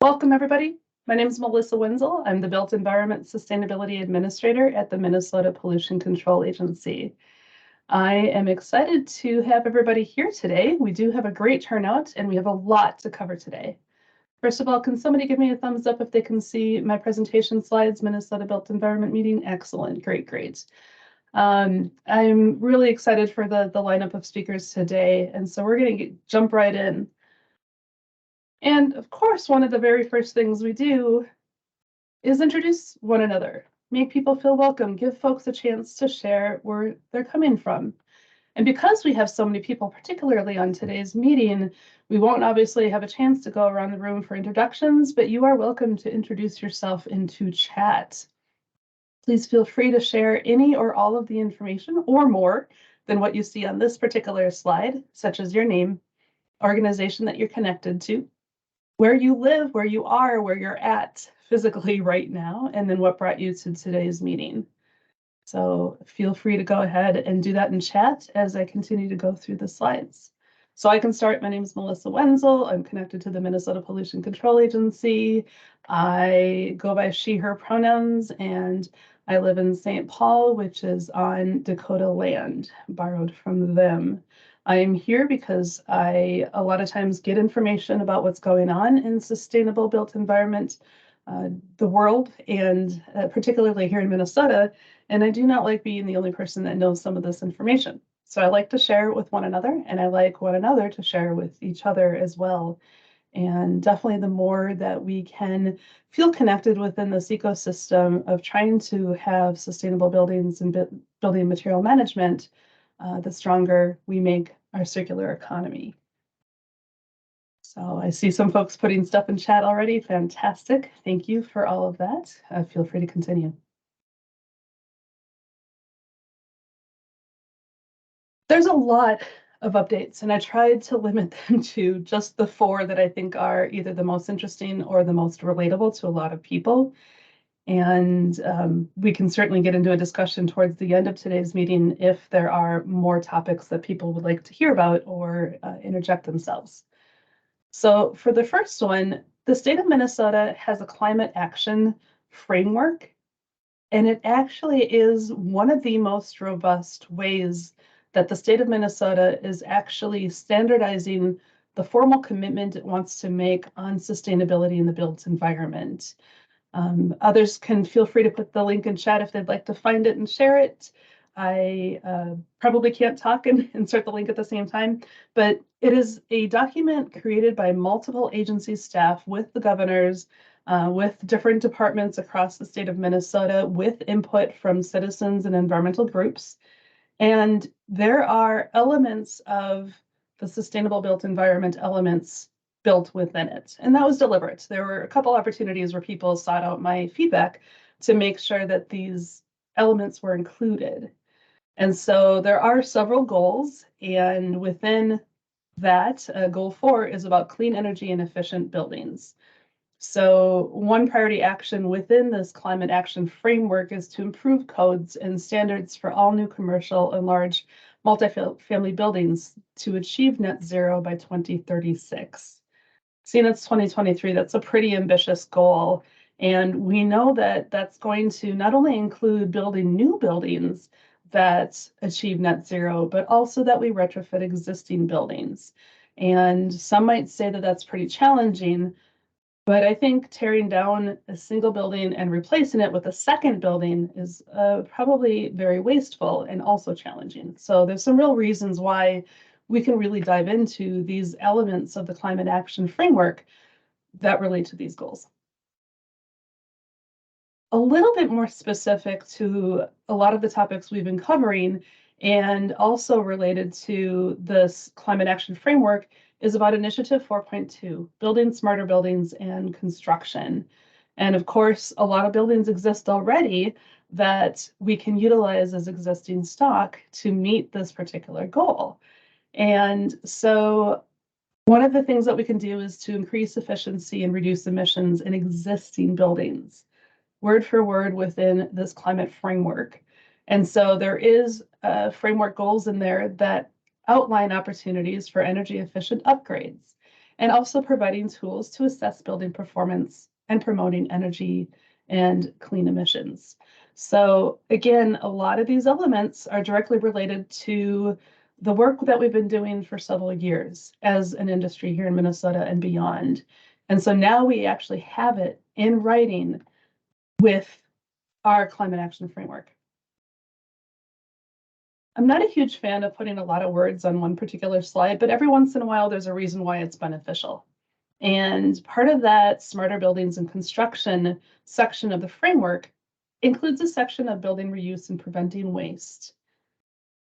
Welcome, everybody. My name is Melissa Wenzel. I'm the Built Environment Sustainability Administrator at the Minnesota Pollution Control Agency. I am excited to have everybody here today. We do have a great turnout and we have a lot to cover today. First of all, can somebody give me a thumbs up if they can see my presentation slides, Minnesota Built Environment Meeting? Excellent, great. I'm really excited for the lineup of speakers today, and so we're going to jump right in. And of course, one of the very first things we do is introduce one another, make people feel welcome, give folks a chance to share where they're coming from. And because we have so many people, particularly on today's meeting, we won't obviously have a chance to go around the room for introductions, but you are welcome to introduce yourself into chat. Please feel free to share any or all of the information or more than what you see on this particular slide, such as your name, organization that you're connected to, where you live, where you are, where you're at physically right now, and then what brought you to today's meeting. So feel free to go ahead and do that in chat as I continue to go through the slides. So I can start. My name is Melissa Wenzel. I'm connected to the Minnesota Pollution Control Agency. I go by she, her pronouns, and I live in St. Paul, which is on Dakota land, borrowed from them. I am here because I a lot of times get information about what's going on in sustainable built environment, the world, and particularly here in Minnesota. And I do not like being the only person that knows some of this information. So I like to share it with one another, and I like one another to share with each other as well. And definitely the more that we can feel connected within this ecosystem of trying to have sustainable buildings and building material management, the stronger we make our circular economy. So I see some folks putting stuff in chat already. Fantastic. Thank you for all of that. Feel free to continue. There's a lot of updates, and I tried to limit them to just the 4 that I think are either the most interesting or the most relatable to a lot of people. And we can certainly get into a discussion towards the end of today's meeting if there are more topics that people would like to hear about or interject themselves. So for the first one, the state of Minnesota has a climate action framework, and it actually is one of the most robust ways that the state of Minnesota is actually standardizing the formal commitment it wants to make on sustainability in the built environment. Others can feel free to put the link in chat if they'd like to find it and share it. I probably can't talk and insert the link at the same time, but it is a document created by multiple agency staff with the governors, with different departments across the state of Minnesota, with input from citizens and environmental groups. And there are elements of the sustainable built environment elements built within it. And that was deliberate. There were a couple opportunities where people sought out my feedback to make sure that these elements were included. And so there are several goals, and within that, goal 4 is about clean energy and efficient buildings. So one priority action within this climate action framework is to improve codes and standards for all new commercial and large multifamily buildings to achieve net zero by 2036. Seeing it's 2023, that's a pretty ambitious goal. And we know that that's going to not only include building new buildings that achieve net zero, but also that we retrofit existing buildings. And some might say that that's pretty challenging, but I think tearing down a single building and replacing it with a second building is probably very wasteful and also challenging. So there's some real reasons why we can really dive into these elements of the climate action framework that relate to these goals. A little bit more specific to a lot of the topics we've been covering and also related to this climate action framework is about Initiative 4.2, building smarter buildings and construction. And of course, a lot of buildings exist already that we can utilize as existing stock to meet this particular goal. And so one of the things that we can do is to increase efficiency and reduce emissions in existing buildings, word for word within this climate framework. And so there is framework goals in there that outline opportunities for energy efficient upgrades. and also providing tools to assess building performance and promoting energy and clean emissions. So again, a lot of these elements are directly related to the work that we've been doing for several years as an industry here in Minnesota and beyond. And so now we actually have it in writing with our climate action framework. I'm not a huge fan of putting a lot of words on one particular slide, but every once in a while, there's a reason why it's beneficial. And part of that smarter buildings and construction section of the framework includes a section of building reuse and preventing waste.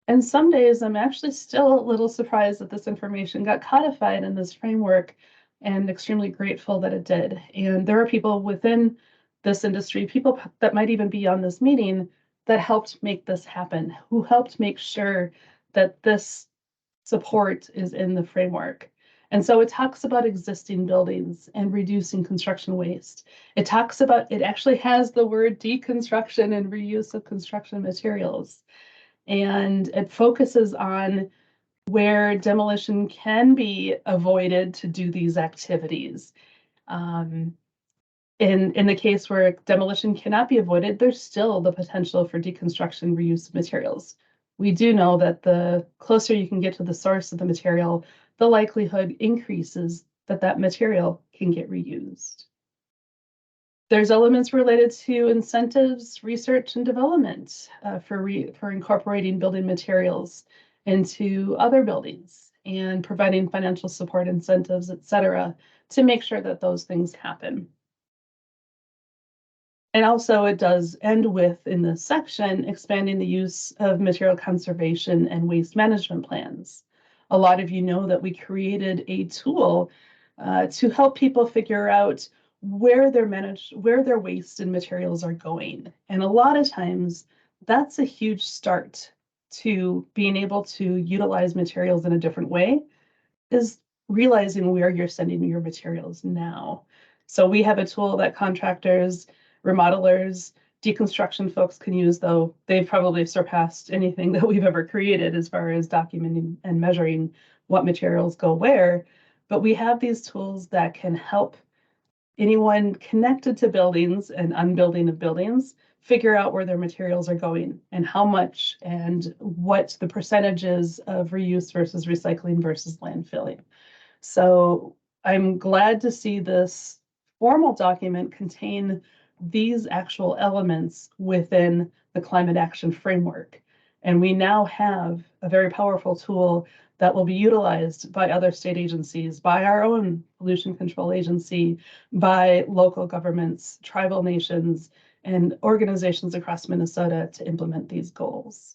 And some days I'm actually still a little surprised that this information got codified in this framework and extremely grateful that it did. And there are people within this industry, people that might even be on this meeting, that helped make this happen, who helped make sure that this support is in the framework. And so it talks about existing buildings and reducing construction waste. It talks about, it actually has the word deconstruction and reuse of construction materials. And it focuses on where demolition can be avoided to do these activities. In the case where demolition cannot be avoided, there's still the potential for deconstruction reuse of materials. We do know that the closer you can get to the source of the material, the likelihood increases that that material can get reused. There's elements related to incentives, research and development for incorporating building materials into other buildings and providing financial support incentives, et cetera, to make sure that those things happen. And also it does end with, in this section, expanding the use of material conservation and waste management plans. A lot of you know that we created a tool to help people figure out where their waste and materials are going. And a lot of times that's a huge start to being able to utilize materials in a different way, is realizing where you're sending your materials now. So we have a tool that contractors, remodelers, deconstruction folks can use, though they've probably surpassed anything that we've ever created as far as documenting and measuring what materials go where. But we have these tools that can help anyone connected to buildings and unbuilding of buildings figure out where their materials are going and how much and what the percentages of reuse versus recycling versus landfilling. So I'm glad to see this formal document contain these actual elements within the climate action framework. And we now have a very powerful tool that will be utilized by other state agencies, by our own pollution control agency, by local governments, tribal nations, and organizations across Minnesota to implement these goals.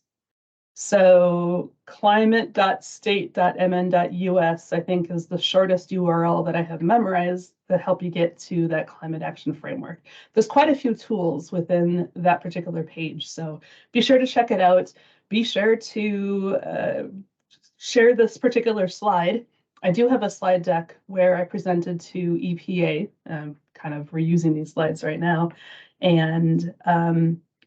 So climate.state.mn.us, I think, is the shortest URL that I have memorized that help you get to that climate action framework. There's quite a few tools within that particular page, so be sure to check it out. Be sure to share this particular slide. I do have a slide deck where I presented to EPA. I'm kind of reusing these slides right now. And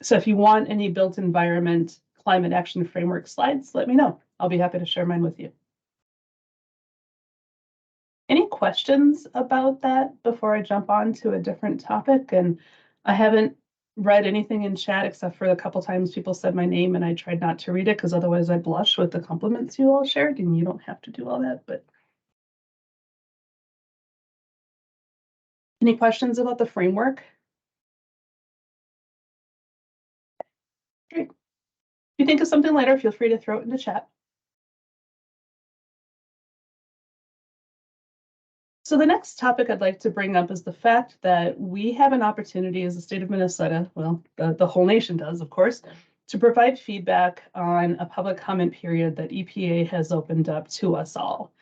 so if you want any built environment climate action framework slides, let me know. I'll be happy to share mine with you. Any questions about that before I jump on to a different topic? And I haven't read anything in chat except for a couple times people said my name and I tried not to read it because otherwise I blush with the compliments you all shared, and you don't have to do all that. But any questions about the framework? Great. If you think of something later, feel free to throw it into chat. So the next topic I'd like to bring up is the fact that we have an opportunity as the state of Minnesota, well, the whole nation does, of course, to provide feedback on a public comment period that EPA has opened up to us all.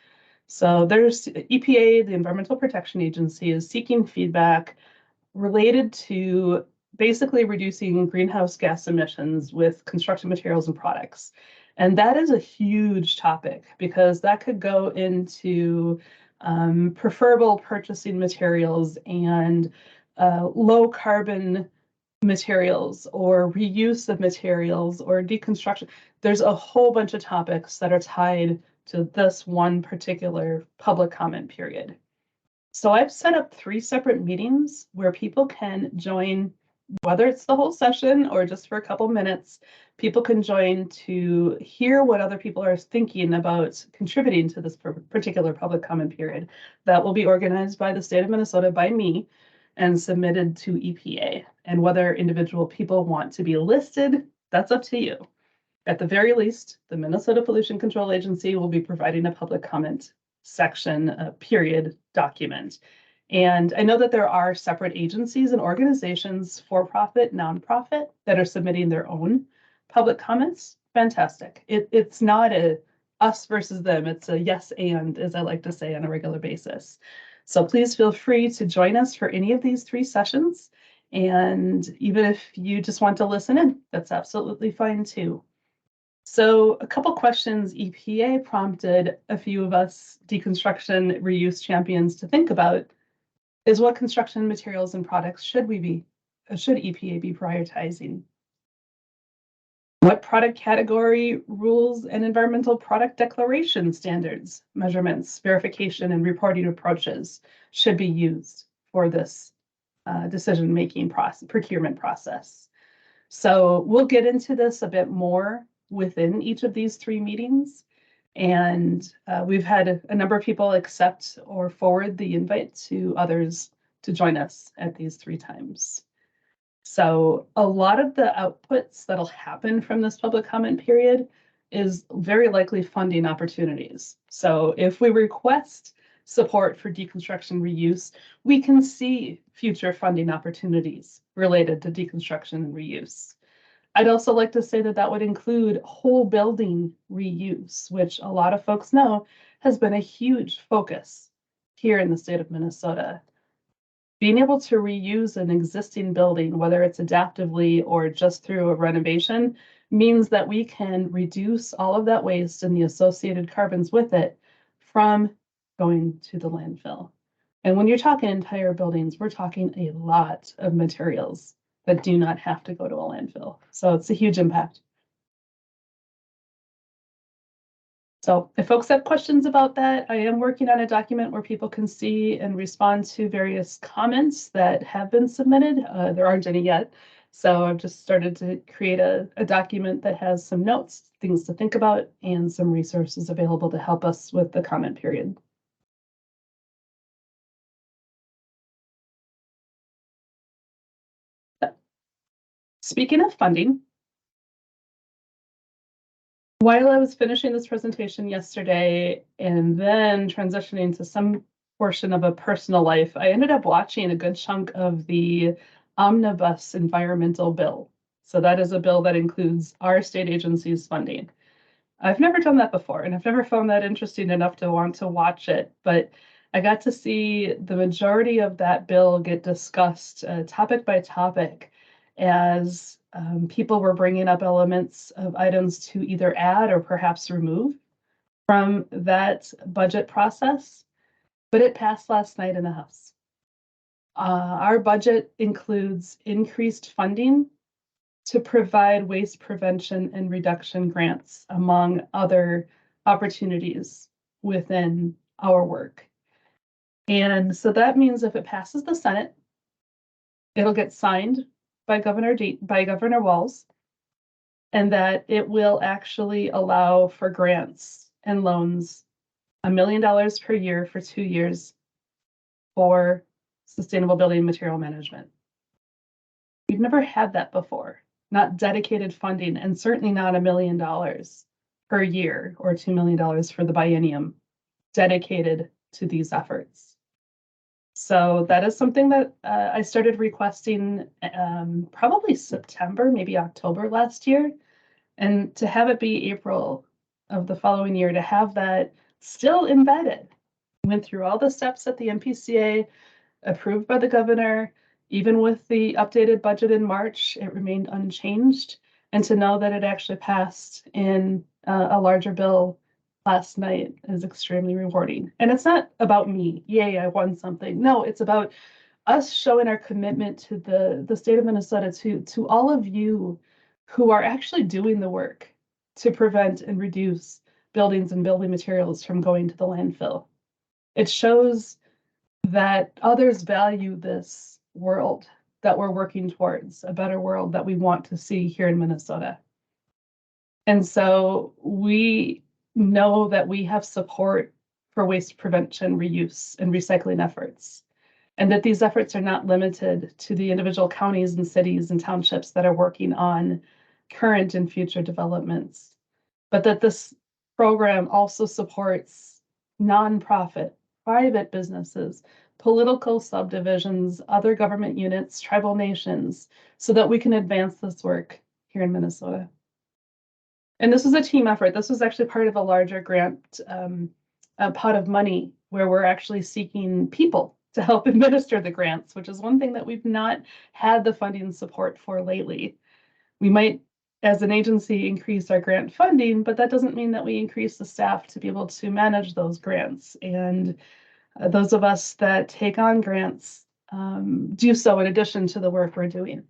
So there's EPA, the Environmental Protection Agency, is seeking feedback related to basically reducing greenhouse gas emissions with construction materials and products. And that is a huge topic because that could go into preferable purchasing materials and low carbon materials or reuse of materials or deconstruction. There's a whole bunch of topics that are tied to this one particular public comment period. So I've set up 3 separate meetings where people can join, whether it's the whole session or just for a couple minutes, people can join to hear what other people are thinking about contributing to this particular public comment period. That will be organized by the state of Minnesota by me and submitted to EPA. And whether individual people want to be listed, that's up to you. At the very least, the Minnesota Pollution Control Agency will be providing a public comment section, period document. And I know that there are separate agencies and organizations, for-profit, nonprofit, that are submitting their own public comments. Fantastic. It's not a us versus them. It's a yes and, as I like to say, on a regular basis. So please feel free to join us for any of these 3 sessions. And even if you just want to listen in, that's absolutely fine too. So a couple questions EPA prompted a few of us deconstruction reuse champions to think about is what construction materials and products should EPA be prioritizing? What product category rules and environmental product declaration standards, measurements, verification, and reporting approaches should be used for this decision-making procurement process? So we'll get into this a bit more within each of these 3 meetings. And we've had a number of people accept or forward the invite to others to join us at these 3 times. So a lot of the outputs that'll happen from this public comment period is very likely funding opportunities. So if we request support for deconstruction reuse, we can see future funding opportunities related to deconstruction and reuse. I'd also like to say that that would include whole building reuse, which a lot of folks know has been a huge focus here in the state of Minnesota. Being able to reuse an existing building, whether it's adaptively or just through a renovation, means that we can reduce all of that waste and the associated carbons with it from going to the landfill. And when you're talking entire buildings, we're talking a lot of materials that do not have to go to a landfill. So it's a huge impact. So if folks have questions about that, I am working on a document where people can see and respond to various comments that have been submitted. There aren't any yet. So I've just started to create a document that has some notes, things to think about, and some resources available to help us with the comment period. Speaking of funding, while I was finishing this presentation yesterday and then transitioning to some portion of a personal life, I ended up watching a good chunk of the omnibus environmental bill. So that is a bill that includes our state agency's funding. I've never done that before, and I've never found that interesting enough to want to watch it, but I got to see the majority of that bill get discussed topic by topic as people were bringing up elements of items to either add or perhaps remove from that budget process, but it passed last night in the House. Our budget includes increased funding to provide waste prevention and reduction grants, among other opportunities within our work. And so that means if it passes the Senate, it'll get signed by Governor Walz, and that it will actually allow for grants and loans, $1 million per year for 2 years for sustainable building material management. We've never had that before, not dedicated funding, and certainly not $1 million per year or $2 million for the biennium dedicated to these efforts. So that is something that I started requesting probably September, maybe October last year. And to have it be April of the following year, to have that still embedded, went through all the steps at the MPCA, approved by the governor, even with the updated budget in March, it remained unchanged. And to know that it actually passed in a larger bill last night is extremely rewarding. And it's not about me, yay, I won something. No, it's about us showing our commitment to the state of Minnesota, to all of you who are actually doing the work to prevent and reduce buildings and building materials from going to the landfill. It shows that others value this world that we're working towards, a better world that we want to see here in Minnesota. And so we know that we have support for waste prevention, reuse, and recycling efforts, and that these efforts are not limited to the individual counties and cities and townships that are working on current and future developments, but that this program also supports nonprofit, private businesses, political subdivisions, other government units, tribal nations, so that we can advance this work here in Minnesota. And this was a team effort. This was actually part of a larger grant a pot of money where we're actually seeking people to help administer the grants, which is one thing that we've not had the funding support for lately. We might, as an agency, increase our grant funding, but that doesn't mean that we increase the staff to be able to manage those grants. And those of us that take on grants do so in addition to the work we're doing.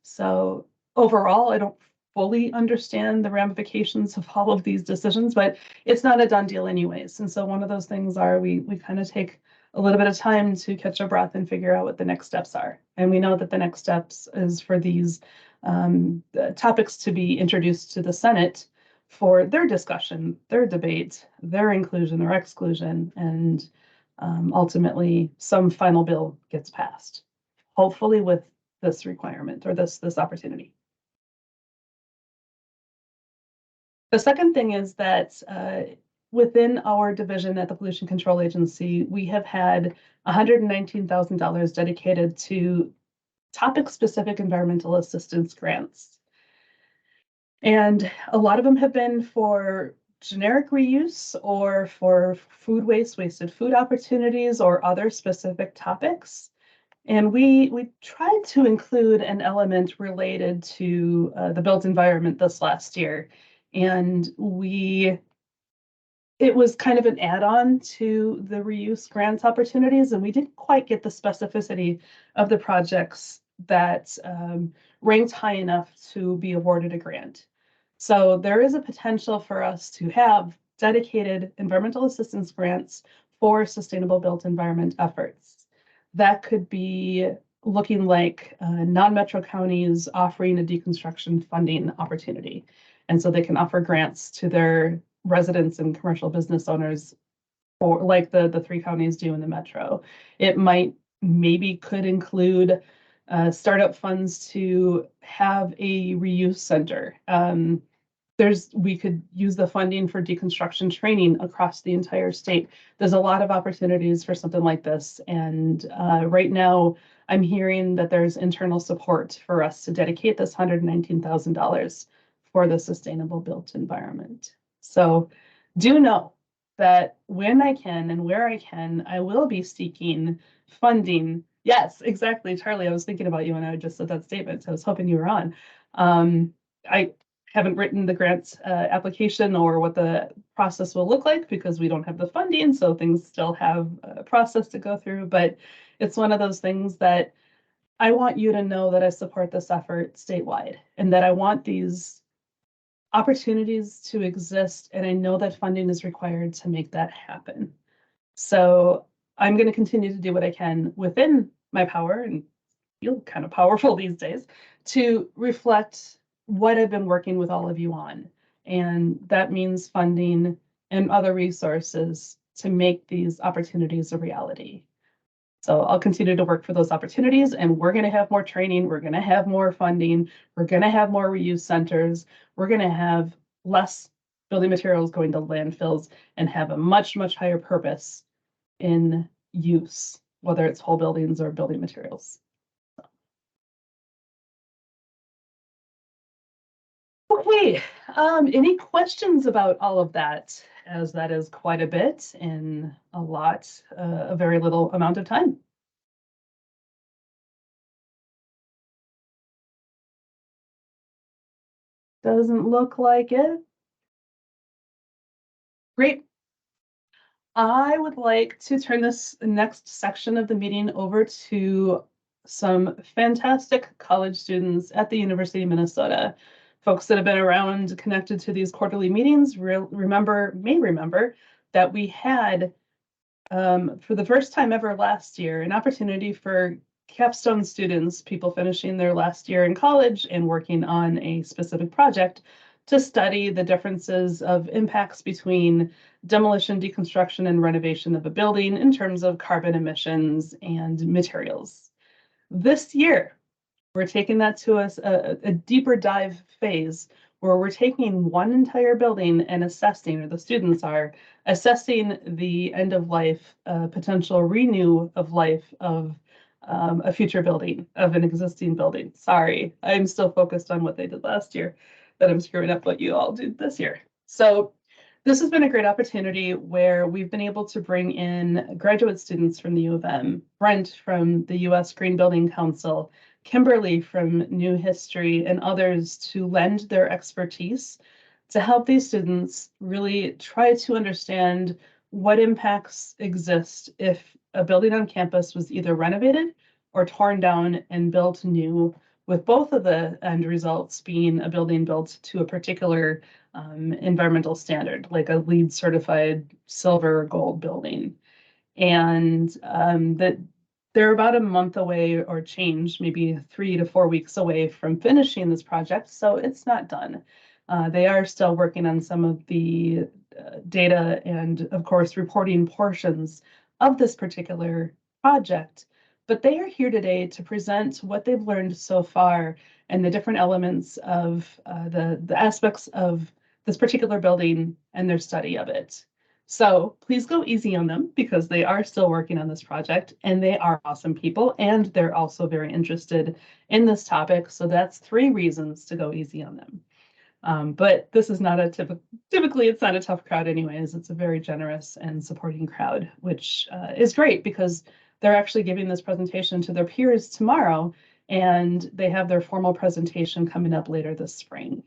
So overall, I don't fully understand the ramifications of all of these decisions, but it's not a done deal anyways. And so one of those things are we kind of take a little bit of time to catch our breath and figure out what the next steps are. And we know that the next steps is for these topics to be introduced to the Senate for their discussion, their debate, their inclusion or exclusion, and ultimately some final bill gets passed, hopefully with this requirement or this opportunity. The second thing is that within our division at the Pollution Control Agency, we have had $119,000 dedicated to topic-specific environmental assistance grants. And a lot of them have been for generic reuse or for food waste, wasted food opportunities, or other specific topics. And we tried to include an element related to the built environment this last year. And it was kind of an add-on to the reuse grants opportunities, and we didn't quite get the specificity of the projects that ranked high enough to be awarded a grant. So there is a potential for us to have dedicated environmental assistance grants for sustainable built environment efforts. That could be looking like non-metro counties offering a deconstruction funding opportunity. And so they can offer grants to their residents and commercial business owners, or like the three counties do in the metro. It maybe could include startup funds to have a reuse center. We could use the funding for deconstruction training across the entire state. There's a lot of opportunities for something like this. And right now, I'm hearing that there's internal support for us to dedicate this $119,000 for the sustainable built environment. So do know that when I can and where I can, I will be seeking funding. Yes, exactly, Charlie. I was thinking about you when I just said that statement. So I was hoping you were on. I haven't written the grant application or what the process will look like because we don't have the funding. So things still have a process to go through. But it's one of those things that I want you to know that I support this effort statewide and that I want these opportunities to exist, and I know that funding is required to make that happen. So I'm going to continue to do what I can within my power, and feel kind of powerful these days, to reflect what I've been working with all of you on. And that means funding and other resources to make these opportunities a reality. So I'll continue to work for those opportunities, and we're going to have more training. We're going to have more funding. We're going to have more reuse centers. We're going to have less building materials going to landfills and have a much, much higher purpose in use, whether it's whole buildings or building materials. Okay, any questions about all of that, as that is quite a bit in a very little amount of time? Doesn't look like it. Great. I would like to turn this next section of the meeting over to some fantastic college students at the University of Minnesota Folks that have been around connected to these quarterly meetings may remember that we had, for the first time ever last year, an opportunity for capstone students, people finishing their last year in college and working on a specific project, to study the differences of impacts between demolition, deconstruction, and renovation of a building in terms of carbon emissions and materials. This year, we're taking that to a deeper dive phase where we're taking one entire building and assessing, or the students are assessing the end of life, potential renew of life of a future building, of an existing building. Sorry, I'm still focused on what they did last year, that I'm screwing up what you all did this year. So this has been a great opportunity where we've been able to bring in graduate students from the U of M, Brent from the US Green Building Council, Kimberly from New History, and others to lend their expertise to help these students really try to understand what impacts exist if a building on campus was either renovated or torn down and built new, with both of the end results being a building built to a particular environmental standard, like a LEED certified silver or gold building. And that they're about a month away or change, maybe 3 to 4 weeks away from finishing this project, so it's not done. They are still working on some of the data and, of course, reporting portions of this particular project. But they are here today to present what they've learned so far and the different elements of the aspects of this particular building and their study of it. So please go easy on them because they are still working on this project and they are awesome people and they're also very interested in this topic. So that's 3 reasons to go easy on them. But this is not a typically it's not a tough crowd anyways. It's a very generous and supporting crowd, which is great because they're actually giving this presentation to their peers tomorrow and they have their formal presentation coming up later this spring.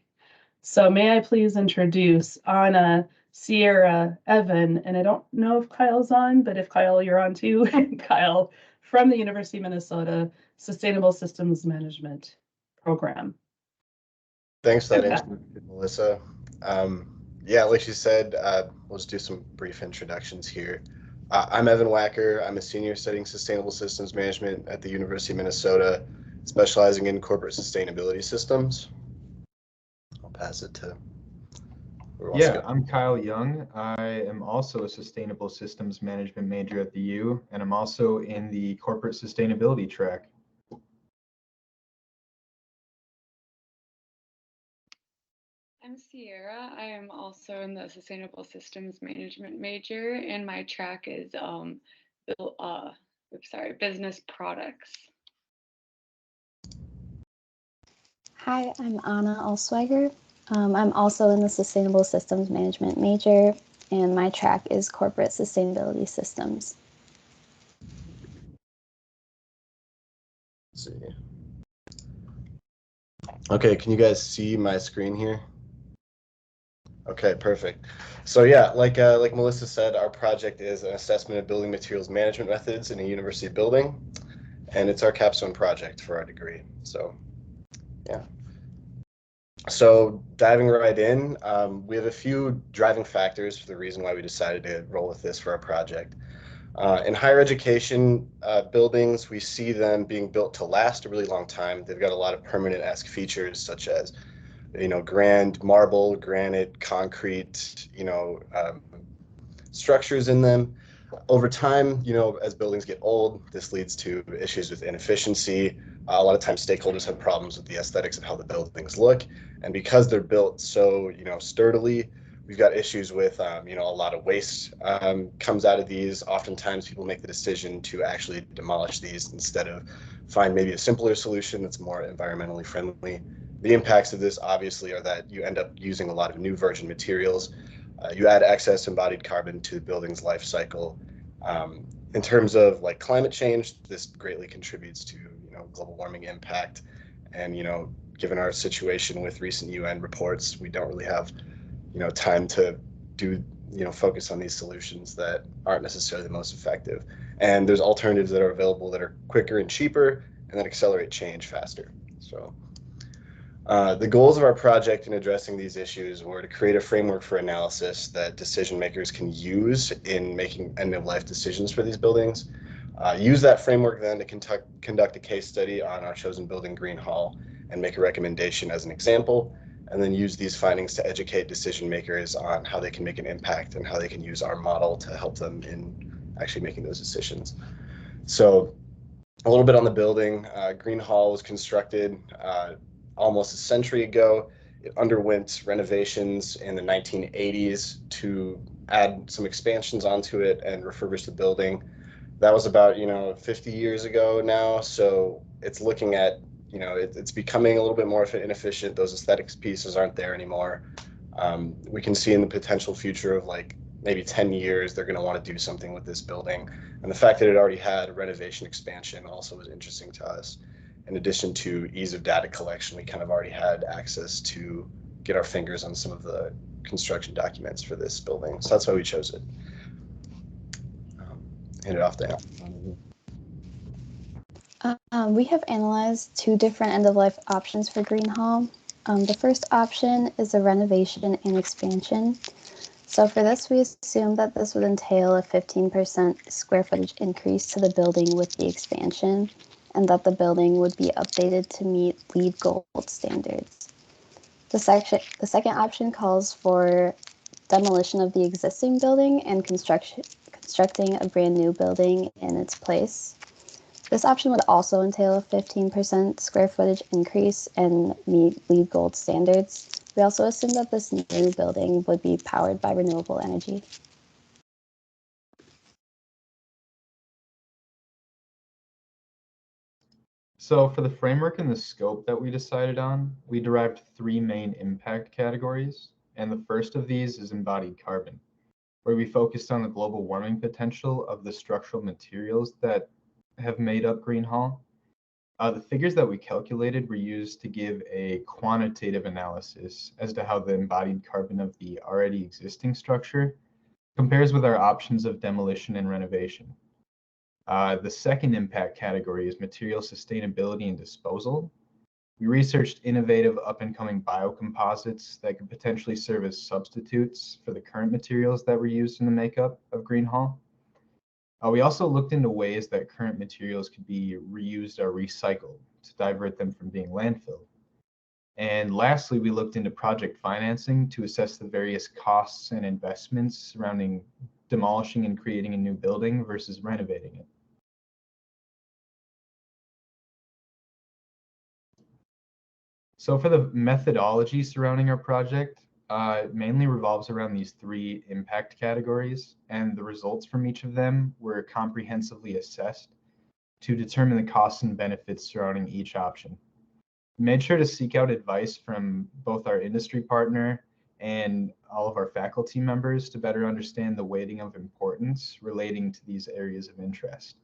So may I please introduce Anna, Sierra, Evan, and I don't know if Kyle's on, but if Kyle, you're on too, Kyle from the University of Minnesota Sustainable Systems Management Program. Thanks for that introduction, Melissa. Yeah, like she said, we'll just do some brief introductions here. I'm Evan Wacker. I'm a senior studying Sustainable Systems Management at the University of Minnesota, specializing in corporate sustainability systems. I'll pass it to. Yeah, I'm Kyle Young. I am also a Sustainable Systems Management major at the U, and I'm also in the corporate sustainability track. I'm Sierra. I am also in the Sustainable Systems Management major, and my track is business products. Hi, I'm Anna Allsweiger. I'm also in the Sustainable Systems Management major, and my track is Corporate Sustainability Systems. Let's see. Okay, can you guys see my screen here? Okay, perfect. So yeah, like Melissa said, our project is an assessment of building materials management methods in a university building, and it's our capstone project for our degree. So yeah. So diving right in, we have a few driving factors for the reason why we decided to roll with this for our project. In higher education buildings, we see them being built to last a really long time. They've got a lot of permanent-esque features such as, grand marble, granite, concrete, structures in them. Over time, as buildings get old, this leads to issues with inefficiency. A lot of times stakeholders have problems with the aesthetics of how the buildings look. And because they're built so, sturdily, we've got issues with, a lot of waste comes out of these. Oftentimes people make the decision to actually demolish these instead of find maybe a simpler solution that's more environmentally friendly. The impacts of this obviously are that you end up using a lot of new virgin materials. You add excess embodied carbon to the building's life cycle. In terms of like climate change, this greatly contributes to global warming impact. And given our situation with recent UN reports, we don't really have time to do focus on these solutions that aren't necessarily the most effective. And there's alternatives that are available that are quicker and cheaper and that accelerate change faster. So The goals of our project in addressing these issues were to create a framework for analysis that decision makers can use in making end-of-life decisions for these buildings. Use that framework then to conduct a case study on our chosen building, Green Hall, and make a recommendation as an example, and then use these findings to educate decision makers on how they can make an impact and how they can use our model to help them in actually making those decisions. So a little bit on the building. Green Hall was constructed almost a century ago. It underwent renovations in the 1980s to add some expansions onto it and refurbish the building. That was about 50 years ago now, so it's looking at it's becoming a little bit more inefficient. Those aesthetics pieces aren't there anymore. We can see in the potential future of like maybe 10 years they're going to want to do something with this building, and the fact that it already had a renovation expansion also was interesting to us. In addition to ease of data collection, we kind of already had access to get our fingers on some of the construction documents for this building, so that's why we chose it. Hand it off to Anna. We have analyzed two different end-of-life options for Green Hall. The first option is a renovation and expansion. So for this, we assumed that this would entail a 15% square footage increase to the building with the expansion, and that the building would be updated to meet LEED Gold standards. The second option calls for demolition of the existing building and constructing a brand new building in its place. This option would also entail a 15% square footage increase and meet LEED Gold standards. We also assume that this new building would be powered by renewable energy. So for the framework and the scope that we decided on, we derived three main impact categories. And the first of these is embodied carbon, where we focused on the global warming potential of the structural materials that have made up Green Hall. The figures that we calculated were used to give a quantitative analysis as to how the embodied carbon of the already existing structure compares with our options of demolition and renovation. The second impact category is material sustainability and disposal. We researched innovative up-and-coming biocomposites that could potentially serve as substitutes for the current materials that were used in the makeup of Green Hall. We also looked into ways that current materials could be reused or recycled to divert them from being landfilled. And lastly, we looked into project financing to assess the various costs and investments surrounding demolishing and creating a new building versus renovating it. So for the methodology surrounding our project, it mainly revolves around these three impact categories, and the results from each of them were comprehensively assessed to determine the costs and benefits surrounding each option. We made sure to seek out advice from both our industry partner and all of our faculty members to better understand the weighting of importance relating to these areas of interest.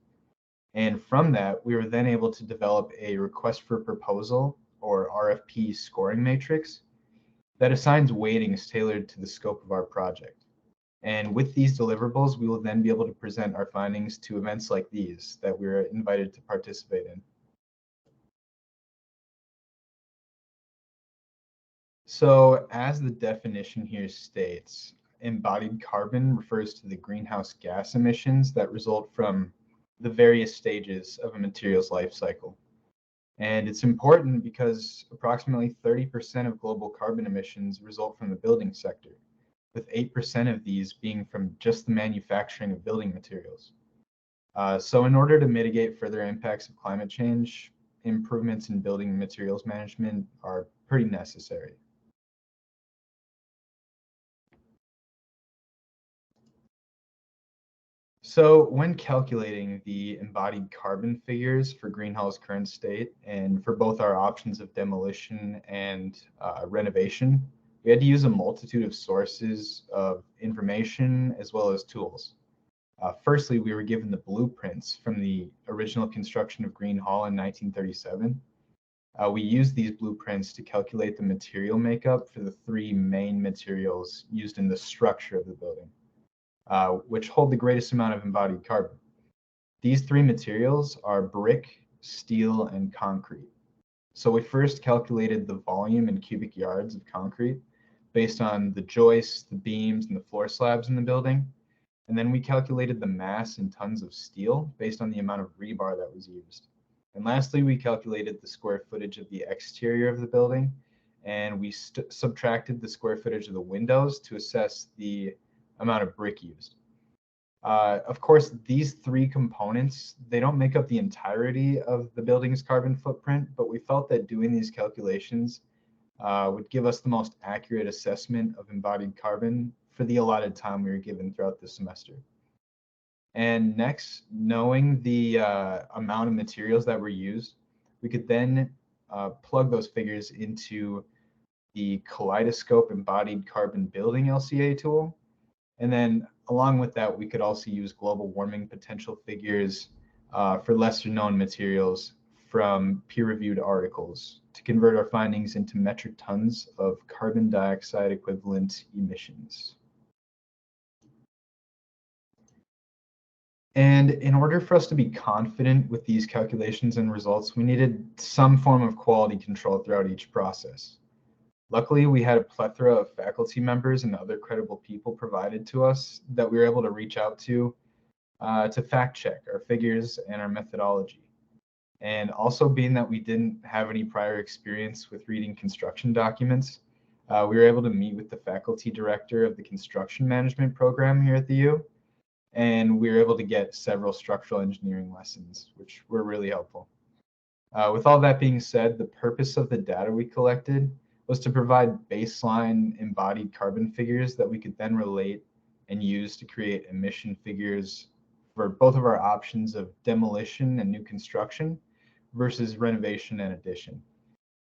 And from that, we were then able to develop a request for proposal, or RFP, scoring matrix that assigns weightings tailored to the scope of our project. And with these deliverables, we will then be able to present our findings to events like these that we're invited to participate in. So as the definition here states, embodied carbon refers to the greenhouse gas emissions that result from the various stages of a material's life cycle. And it's important because approximately 30% of global carbon emissions result from the building sector, with 8% of these being from just the manufacturing of building materials. So in order to mitigate further impacts of climate change, improvements in building materials management are pretty necessary. So when calculating the embodied carbon figures for Green Hall's current state and for both our options of demolition and renovation, we had to use a multitude of sources of information as well as tools. Firstly, we were given the blueprints from the original construction of Green Hall in 1937. We used these blueprints to calculate the material makeup for the three main materials used in the structure of the building, which hold the greatest amount of embodied carbon. These three materials are brick, steel, and concrete. So we first calculated the volume in cubic yards of concrete based on the joists, the beams, and the floor slabs in the building. And then we calculated the mass in tons of steel based on the amount of rebar that was used. And lastly, we calculated the square footage of the exterior of the building, and we subtracted the square footage of the windows to assess the amount of brick used. Of course, these three components, they don't make up the entirety of the building's carbon footprint, but we felt that doing these calculations would give us the most accurate assessment of embodied carbon for the allotted time we were given throughout the semester. And next, knowing the amount of materials that were used, we could then plug those figures into the Kaleidoscope Embodied Carbon Building LCA tool. And then along with that, we could also use global warming potential figures for lesser known materials from peer-reviewed articles to convert our findings into metric tons of carbon dioxide equivalent emissions. And in order for us to be confident with these calculations and results, we needed some form of quality control throughout each process. Luckily, we had a plethora of faculty members and other credible people provided to us that we were able to reach out to fact check our figures and our methodology. And also, being that we didn't have any prior experience with reading construction documents, we were able to meet with the faculty director of the construction management program here at the U, and we were able to get several structural engineering lessons, which were really helpful. With all that being said, the purpose of the data we collected was to provide baseline embodied carbon figures that we could then relate and use to create emission figures for both of our options of demolition and new construction versus renovation and addition.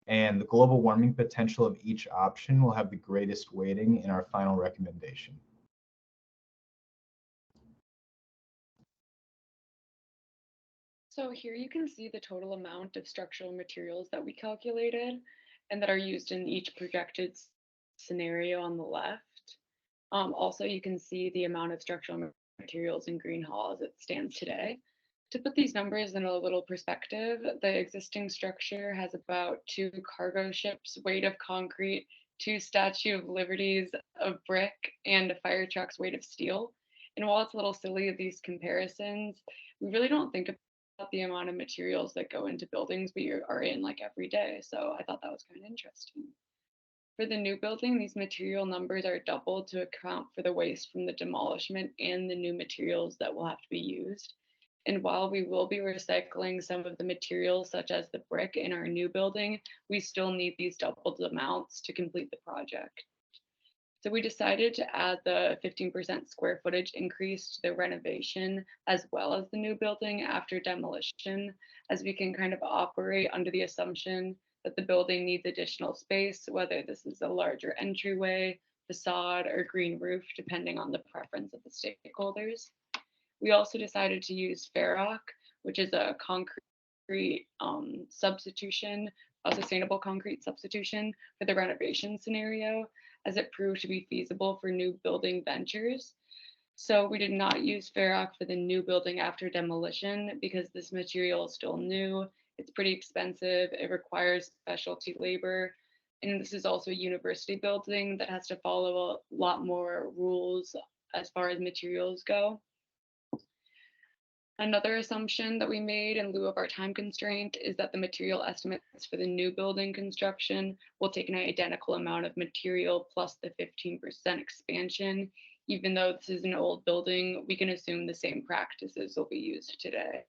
And the global warming potential of each option will have the greatest weighting in our final recommendation. So here you can see the total amount of structural materials that we calculated and that are used in each projected scenario on the left. Also, you can see the amount of structural materials in Green Hall as it stands today. To put these numbers in a little perspective, the existing structure has about 2 cargo ships weight of concrete, 2 Statue of Liberties of brick, and a fire truck's weight of steel. And while it's a little silly of these comparisons, we really don't think about the amount of materials that go into buildings we are in like every day. So I thought that was kind of interesting. For the new building, these material numbers are doubled to account for the waste from the demolishment and the new materials that will have to be used. And while we will be recycling some of the materials, such as the brick in our new building, we still need these doubled amounts to complete the project. So we decided to add the 15% square footage increase to the renovation as well as the new building after demolition, as we can kind of operate under the assumption that the building needs additional space, whether this is a larger entryway, facade, or green roof, depending on the preference of the stakeholders. We also decided to use Ferroc, which is a concrete substitution, a sustainable concrete substitution for the renovation scenario, as it proved to be feasible for new building ventures. So we did not use Ferroc for the new building after demolition because this material is still new. It's pretty expensive. It requires specialty labor. And this is also a university building that has to follow a lot more rules as far as materials go. Another assumption that we made in lieu of our time constraint is that the material estimates for the new building construction will take an identical amount of material plus the 15% expansion. Even though this is an old building, we can assume the same practices will be used today.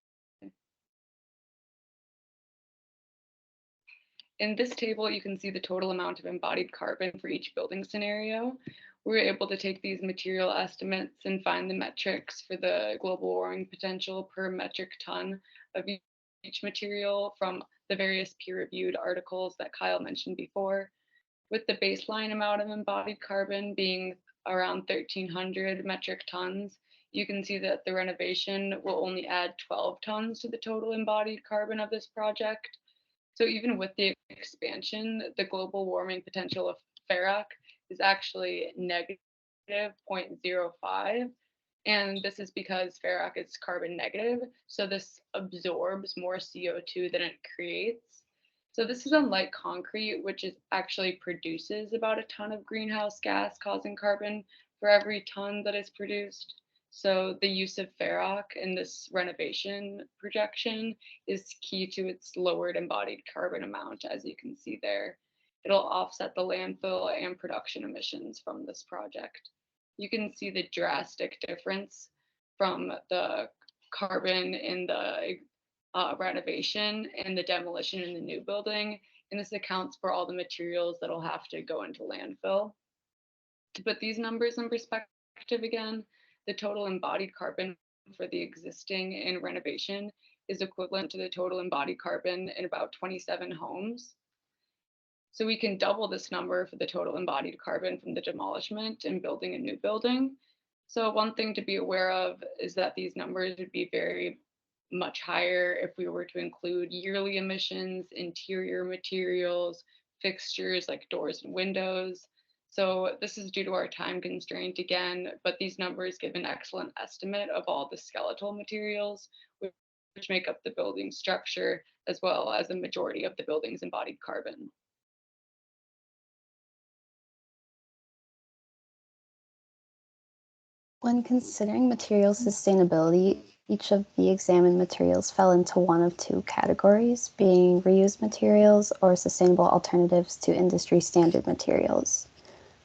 In this table, you can see the total amount of embodied carbon for each building scenario. We were able to take these material estimates and find the metrics for the global warming potential per metric ton of each material from the various peer-reviewed articles that Kyle mentioned before, with the baseline amount of embodied carbon being around 1,300 metric tons. You can see that the renovation will only add 12 tons to the total embodied carbon of this project. So even with the expansion, the global warming potential of Ferroc is actually negative 0.05. And this is because Ferroc is carbon negative. So this absorbs more CO2 than it creates. So this is unlike concrete, which is actually produces about a ton of greenhouse gas causing carbon for every ton that is produced. So the use of ferroc in this renovation projection is key to its lowered embodied carbon amount, as you can see there. It'll offset the landfill and production emissions from this project. You can see the drastic difference from the carbon in the renovation and the demolition in the new building. And this accounts for all the materials that'll have to go into landfill. To put these numbers in perspective again, the total embodied carbon for the existing and renovation is equivalent to the total embodied carbon in about 27 homes. So we can double this number for the total embodied carbon from the demolishment and building a new building. So one thing to be aware of is that these numbers would be very much higher if we were to include yearly emissions, interior materials, fixtures like doors and windows. So this is due to our time constraint again, but these numbers give an excellent estimate of all the skeletal materials which make up the building structure, as well as a majority of the building's embodied carbon. When considering material sustainability, each of the examined materials fell into one of two categories, being reused materials or sustainable alternatives to industry standard materials.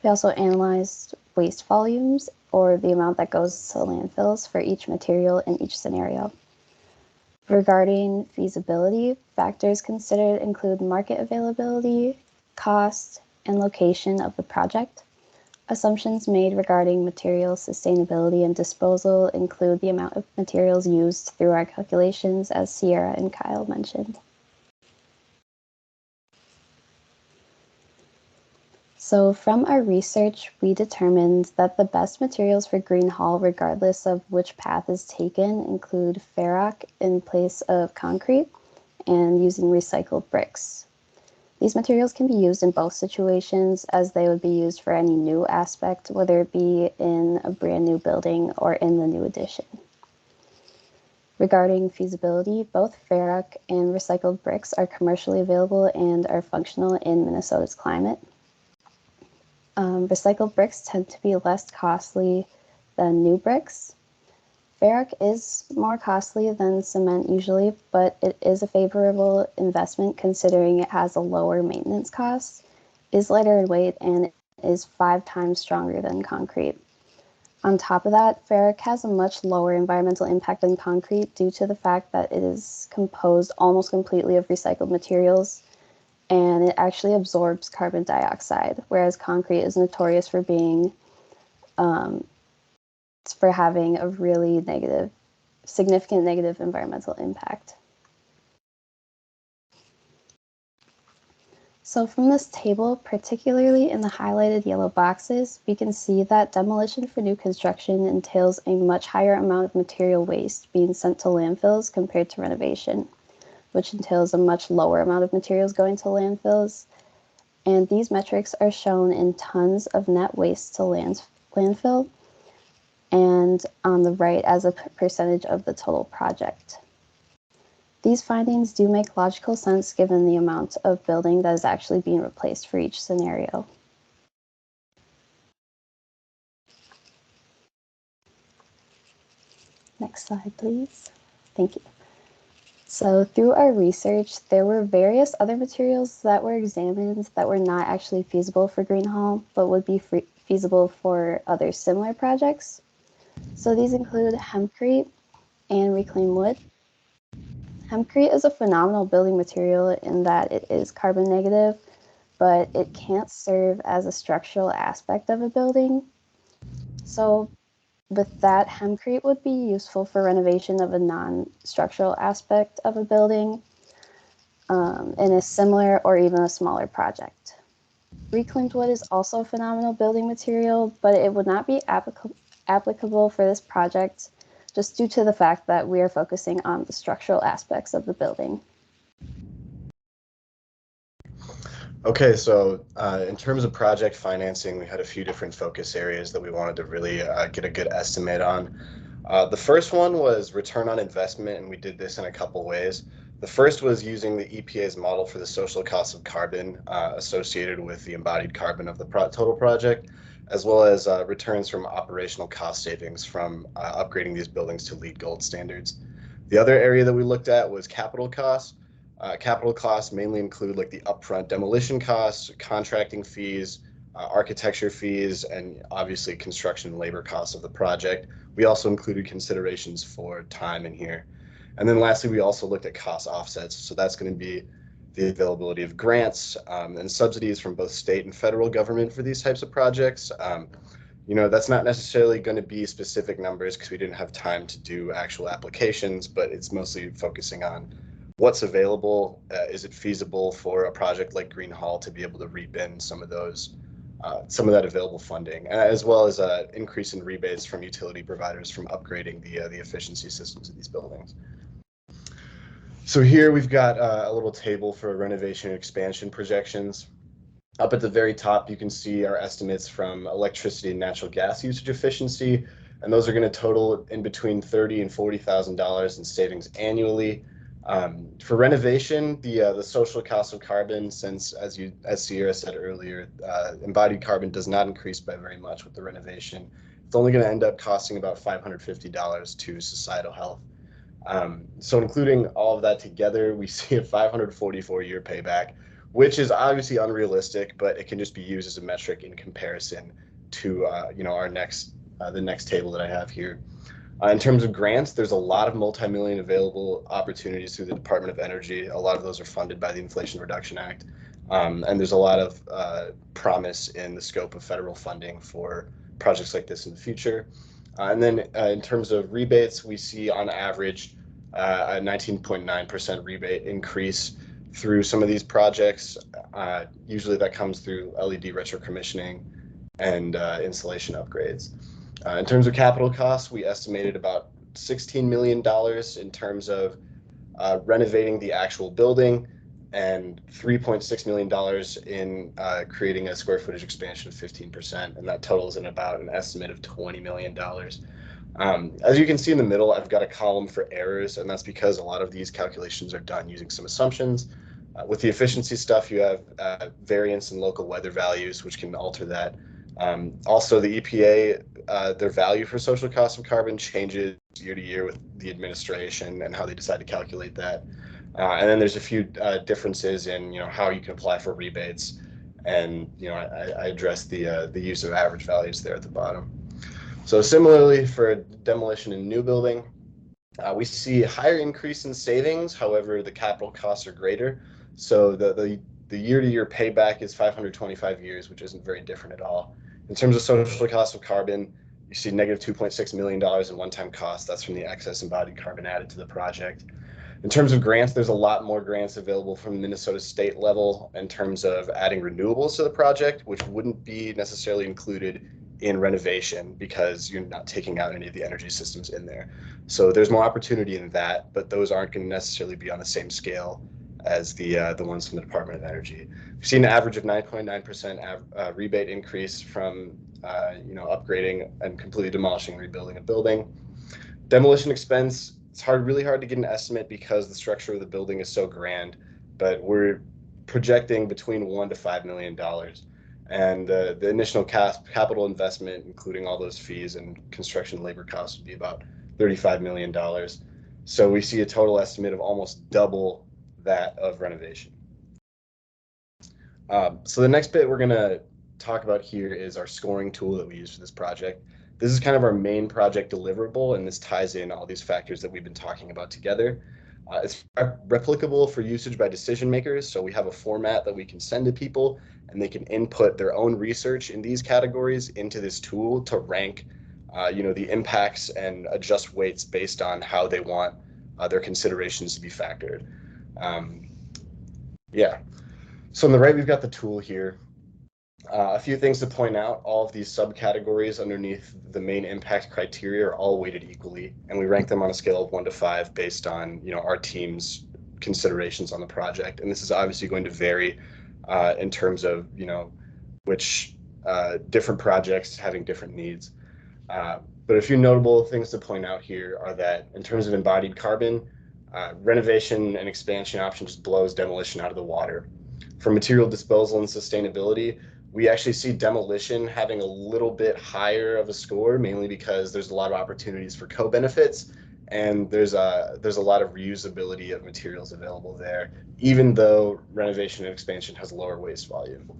We also analyzed waste volumes, or the amount that goes to landfills for each material in each scenario. Regarding feasibility, factors considered include market availability, cost, and location of the project. Assumptions made regarding material sustainability and disposal include the amount of materials used through our calculations, as Sierra and Kyle mentioned. So from our research, we determined that the best materials for Green Hall, regardless of which path is taken, include ferroc in place of concrete and using recycled bricks. These materials can be used in both situations, as they would be used for any new aspect, whether it be in a brand new building or in the new addition. Regarding feasibility, both ferroc and recycled bricks are commercially available and are functional in Minnesota's climate. Recycled bricks tend to be less costly than new bricks. Ferroc is more costly than cement usually, but it is a favorable investment considering it has a lower maintenance cost, is lighter in weight, and is 5 times stronger than concrete. On top of that, ferroc has a much lower environmental impact than concrete due to the fact that it is composed almost completely of recycled materials, and it actually absorbs carbon dioxide, whereas concrete is notorious for being for having a really significant negative environmental impact. So from this table, particularly in the highlighted yellow boxes, we can see that demolition for new construction entails a much higher amount of material waste being sent to landfills compared to renovation, which entails a much lower amount of materials going to landfills. And these metrics are shown in tons of net waste to landfill, and on the right as a percentage of the total project. These findings do make logical sense given the amount of building that is actually being replaced for each scenario. Next slide, please. Thank you. So through our research, there were various other materials that were examined that were not actually feasible for Green Hall, but would be feasible for other similar projects. So these include hempcrete and reclaimed wood. Hempcrete is a phenomenal building material in that it is carbon negative, but it can't serve as a structural aspect of a building. So with that, hempcrete would be useful for renovation of a non-structural aspect of a building in a similar or even a smaller project. Reclaimed wood is also a phenomenal building material, but it would not be applicable for this project just due to the fact that we are focusing on the structural aspects of the building. Okay, so in terms of project financing, we had a few different focus areas that we wanted to really get a good estimate on. The first one was return on investment, and we did this in a couple ways. The first was using the EPA's model for the social cost of carbon associated with the embodied carbon of the total project, as well as returns from operational cost savings from upgrading these buildings to LEED Gold standards. The other area that we looked at was capital costs. Capital costs mainly include like the upfront demolition costs, contracting fees, architecture fees, and obviously construction and labor costs of the project. We also included considerations for time in here. And then lastly, we also looked at cost offsets. So that's going to be the availability of grants and subsidies from both state and federal government for these types of projects. That's not necessarily going to be specific numbers because we didn't have time to do actual applications, but it's mostly focusing on what's available. Is it feasible for a project like Green Hall to be able to reap in some of that available funding, as well as an increase in rebates from utility providers from upgrading the efficiency systems of these buildings. So here we've got a little table for renovation and expansion projections. Up at the very top, you can see our estimates from electricity and natural gas usage efficiency, and those are going to total in between $30,000 and $40,000 in savings annually. For renovation, the social cost of carbon, since as Sierra said earlier, embodied carbon does not increase by very much with the renovation. It's only going to end up costing about $550 to societal health. So including all of that together, we see a 544-year payback, which is obviously unrealistic, but it can just be used as a metric in comparison to the next table that I have here. In terms of grants, there's a lot of multi-million available opportunities through the Department of Energy. A lot of those are funded by the Inflation Reduction Act. And there's a lot of promise in the scope of federal funding for projects like this in the future. And then in terms of rebates, we see on average a 19.9% rebate increase through some of these projects. Usually that comes through LED retro commissioning and installation upgrades. In terms of capital costs, we estimated about $16 million in terms of renovating the actual building and $3.6 million in creating a square footage expansion of 15%, and that totals in about an estimate of $20 million. As you can see in the middle, I've got a column for errors, and that's because a lot of these calculations are done using some assumptions. With the efficiency stuff, you have variance in local weather values, which can alter that. Also, the EPA, their value for social cost of carbon changes year to year with the administration and how they decide to calculate that. And then there's a few differences in how you can apply for rebates, and I addressed the use of average values there at the bottom. So similarly for demolition and new building, we see a higher increase in savings. However, the capital costs are greater. So the year-to-year payback is 525 years, which isn't very different at all. In terms of social cost of carbon, you see negative $2.6 million in one-time costs. That's from the excess embodied carbon added to the project. In terms of grants, there's a lot more grants available from the Minnesota state level in terms of adding renewables to the project, which wouldn't be necessarily included in renovation because you're not taking out any of the energy systems in there. So there's more opportunity in that, but those aren't going to necessarily be on the same scale as the ones from the Department of Energy. We've seen an average of 9.9% rebate increase from upgrading and completely demolishing and rebuilding a building. Demolition expense, it's really hard to get an estimate because the structure of the building is so grand, but we're projecting between $1 to $5 million. And the initial capital investment, including all those fees and construction labor costs, would be about $35 million. So we see a total estimate of almost double that of renovation. So the next bit we're going to talk about here is our scoring tool that we use for this project. This is kind of our main project deliverable, and this ties in all these factors that we've been talking about together. It's replicable for usage by decision makers, so we have a format that we can send to people, and they can input their own research in these categories into this tool to rank the impacts and adjust weights based on how they want their considerations to be factored. So on the right, we've got the tool here. A few things to point out: all of these subcategories underneath the main impact criteria are all weighted equally, and we rank them on a scale of 1 to 5 based on our team's considerations on the project. And this is obviously going to vary in terms of which different projects having different needs. But a few notable things to point out here are that in terms of embodied carbon, Renovation and expansion option just blows demolition out of the water. For material disposal and sustainability, we actually see demolition having a little bit higher of a score, mainly because there's a lot of opportunities for co-benefits, and there's a lot of reusability of materials available there, even though renovation and expansion has lower waste volume.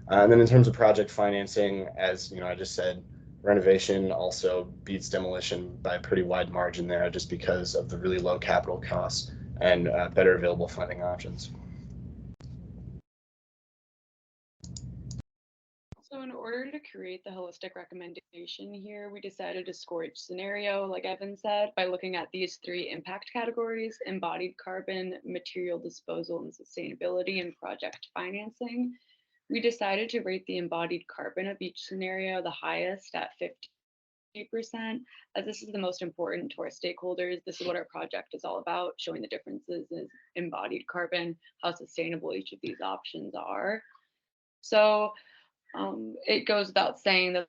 And then in terms of project financing, as I just said, renovation also beats demolition by a pretty wide margin there, just because of the really low capital costs and better available funding options. So in order to create the holistic recommendation here, we decided to score each scenario, like Evan said, by looking at these 3 impact categories: embodied carbon, material disposal and sustainability, and project financing. We decided to rate the embodied carbon of each scenario the highest at 50%, as this is the most important to our stakeholders. This is what our project is all about, showing the differences in embodied carbon, how sustainable each of these options are. So it goes without saying that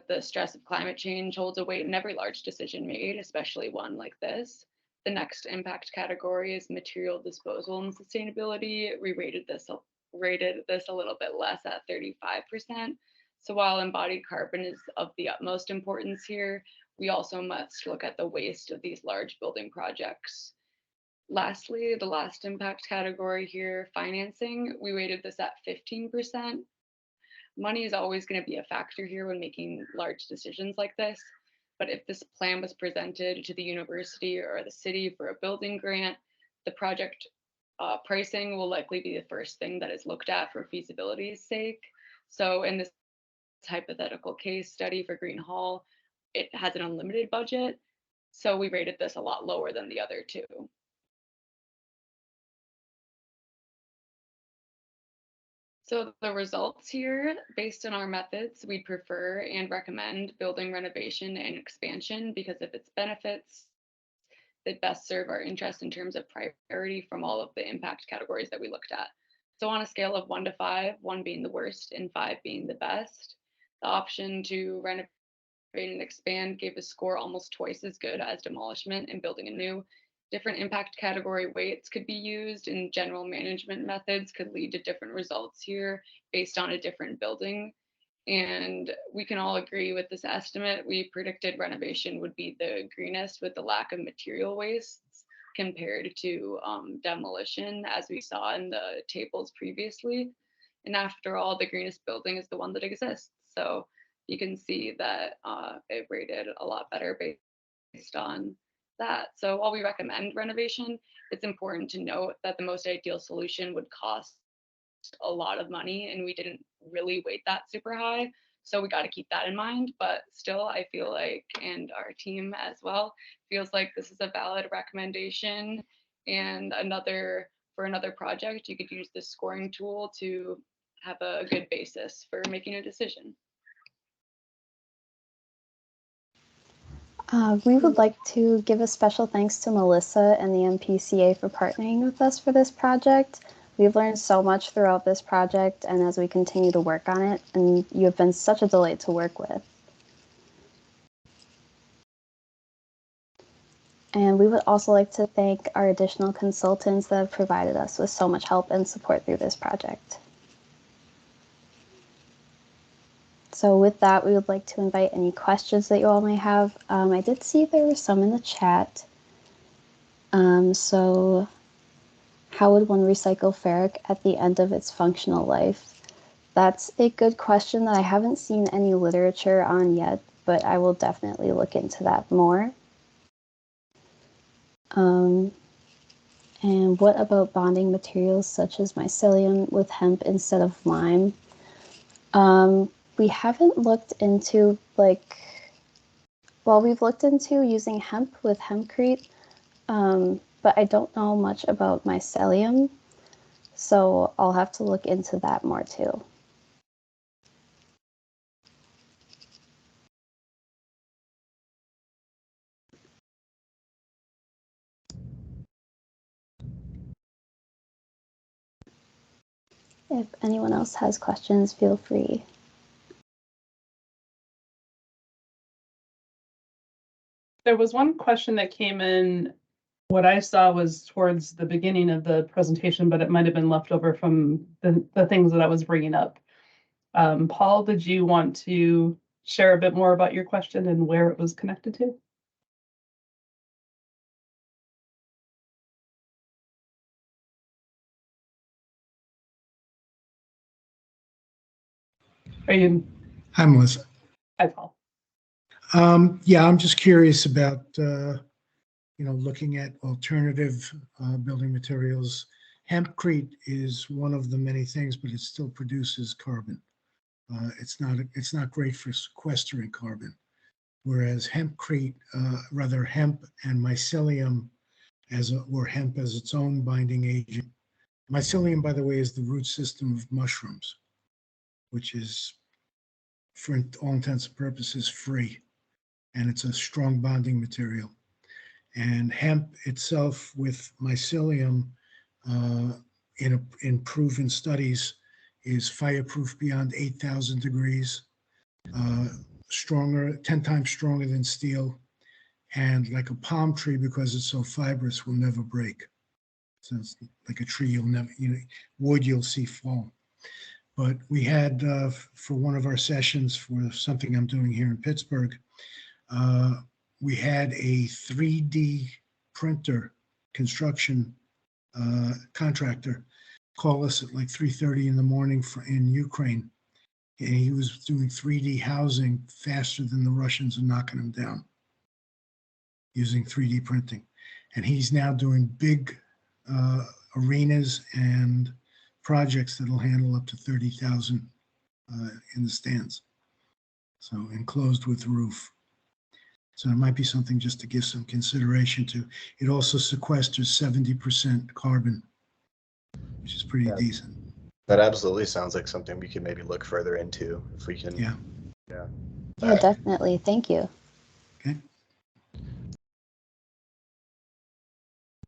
the stress of climate change holds a weight in every large decision made, especially one like this. The next impact category is material disposal and sustainability. We rated this a little bit less at 35%. So while embodied carbon is of the utmost importance here, we also must look at the waste of these large building projects. Lastly, the last impact category here, financing, we rated this at 15%. Money is always going to be a factor here when making large decisions like this. But if this plan was presented to the university or the city for a building grant, the project pricing will likely be the first thing that is looked at for feasibility's sake. So in this hypothetical case study for Green Hall, it has an unlimited budget. So we rated this a lot lower than the other 2. So the results here, based on our methods, we prefer and recommend building renovation and expansion because of its benefits that best serve our interest in terms of priority from all of the impact categories that we looked at. So on a scale of 1 to 5, 1 being the worst and 5 being the best, the option to renovate and expand gave a score almost twice as good as demolishment and building anew. Different impact category weights could be used, and general management methods could lead to different results here based on a different building. And we can all agree with this estimate. We predicted renovation would be the greenest with the lack of material wastes compared to demolition, as we saw in the tables previously. And after all, the greenest building is the one that exists. So you can see that it rated a lot better based on that. So while we recommend renovation, it's important to note that the most ideal solution would cost a lot of money, and we didn't really weight that super high. So we got to keep that in mind. But still, I feel like, and our team as well, feels like this is a valid recommendation. And for another project, you could use this scoring tool to have a good basis for making a decision. We would like to give a special thanks to Melissa and the MPCA for partnering with us for this project. We've learned so much throughout this project and as we continue to work on it, and you have been such a delight to work with. And we would also like to thank our additional consultants that have provided us with so much help and support through this project. So with that, we would like to invite any questions that you all may have. I did see there were some in the chat. So how would one recycle ferric at the end of its functional life? That's a good question that I haven't seen any literature on yet, but I will definitely look into that more. And what about bonding materials such as mycelium with hemp instead of lime? We haven't looked into we've looked into using hemp with hempcrete, but I don't know much about mycelium, so I'll have to look into that more too. If anyone else has questions, feel free. There was one question that came in What I saw was towards the beginning of the presentation, but it might have been left over from the things that I was bringing up. Paul, did you want to share a bit more about your question and where it was connected to? Are you? Hi, Melissa. Hi, Paul. Yeah, I'm just curious about, looking at alternative building materials. Hempcrete is one of the many things, but it still produces carbon. It's not great for sequestering carbon. Whereas hempcrete, rather hemp and mycelium or hemp as its own binding agent. Mycelium, by the way, is the root system of mushrooms, which is, for all intents and purposes, free. And it's a strong bonding material. And hemp itself with mycelium in proven studies is fireproof beyond 8,000 degrees, stronger, 10 times stronger than steel, and like a palm tree, because it's so fibrous, will never break. So it's like a tree you'll never, wood you'll see fall. But we had, for one of our sessions for something I'm doing here in Pittsburgh, we had a 3D printer construction contractor call us at like 3:30 in the morning in Ukraine. And he was doing 3D housing faster than the Russians are knocking them down using 3D printing. And he's now doing big arenas and projects that'll handle up to 30,000 in the stands. So enclosed with roof. So it might be something just to give some consideration to. It also sequesters 70% carbon, which is pretty decent. That absolutely sounds like something we could maybe look further into if we can. Yeah. Yeah, definitely. Thank you. Okay.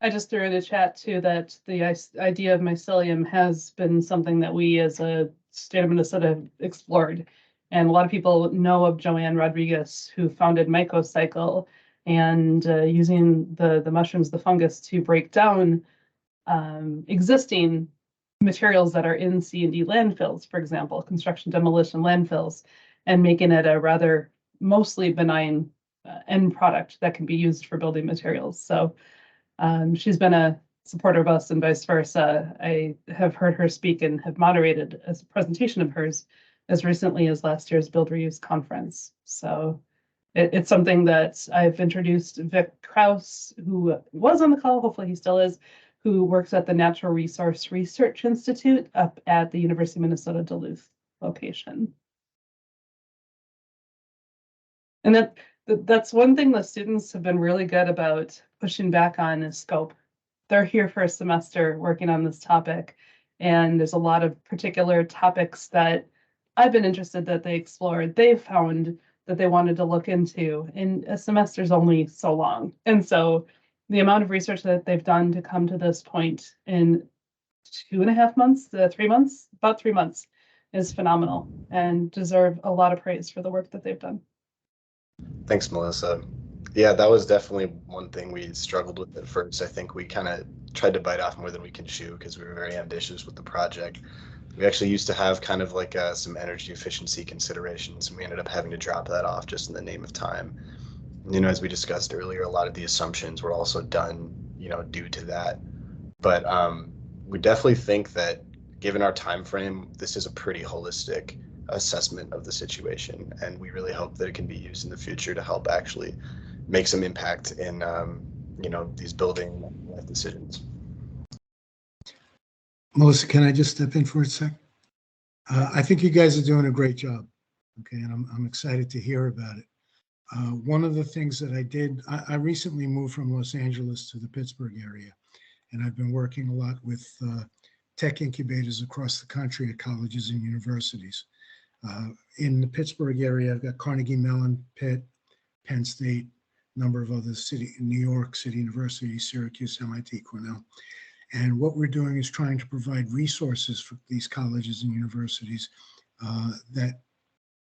I just threw in the chat too that the idea of mycelium has been something that we as a state of Minnesota have explored. And a lot of people know of Joanne Rodriguez, who founded Mycocycle, and using the mushrooms, the fungus, to break down existing materials that are in C&D landfills, for example, construction demolition landfills, and making it a rather mostly benign end product that can be used for building materials. So she's been a supporter of us and vice versa. I have heard her speak and have moderated a presentation of hers as recently as last year's Build Reuse conference. So it's something that I've introduced Vic Krause, who was on the call, hopefully he still is, who works at the Natural Resource Research Institute up at the University of Minnesota Duluth location. And that's one thing the students have been really good about pushing back on is scope. They're here for a semester working on this topic, and there's a lot of particular topics that I've been interested that they explored. They've found that they wanted to look into, and a semester's only so long. And so the amount of research that they've done to come to this point in 2.5 months, 3 months, about 3 months, is phenomenal and deserve a lot of praise for the work that they've done. Thanks, Melissa. Yeah, that was definitely one thing we struggled with at first. I think we kind of tried to bite off more than we can chew because we were very ambitious with the project. We actually used to have kind of like some energy efficiency considerations, and we ended up having to drop that off just in the name of time. As we discussed earlier, a lot of the assumptions were also done, due to that. But we definitely think that given our time frame, this is a pretty holistic assessment of the situation, and we really hope that it can be used in the future to help actually make some impact in these building life decisions. Melissa, can I just step in for a sec? I think you guys are doing a great job. Okay, and I'm excited to hear about it. One of the things that I did, I recently moved from Los Angeles to the Pittsburgh area, and I've been working a lot with tech incubators across the country at colleges and universities. In the Pittsburgh area, I've got Carnegie Mellon, Pitt, Penn State, a number of other New York City University, Syracuse, MIT, Cornell. And what we're doing is trying to provide resources for these colleges and universities that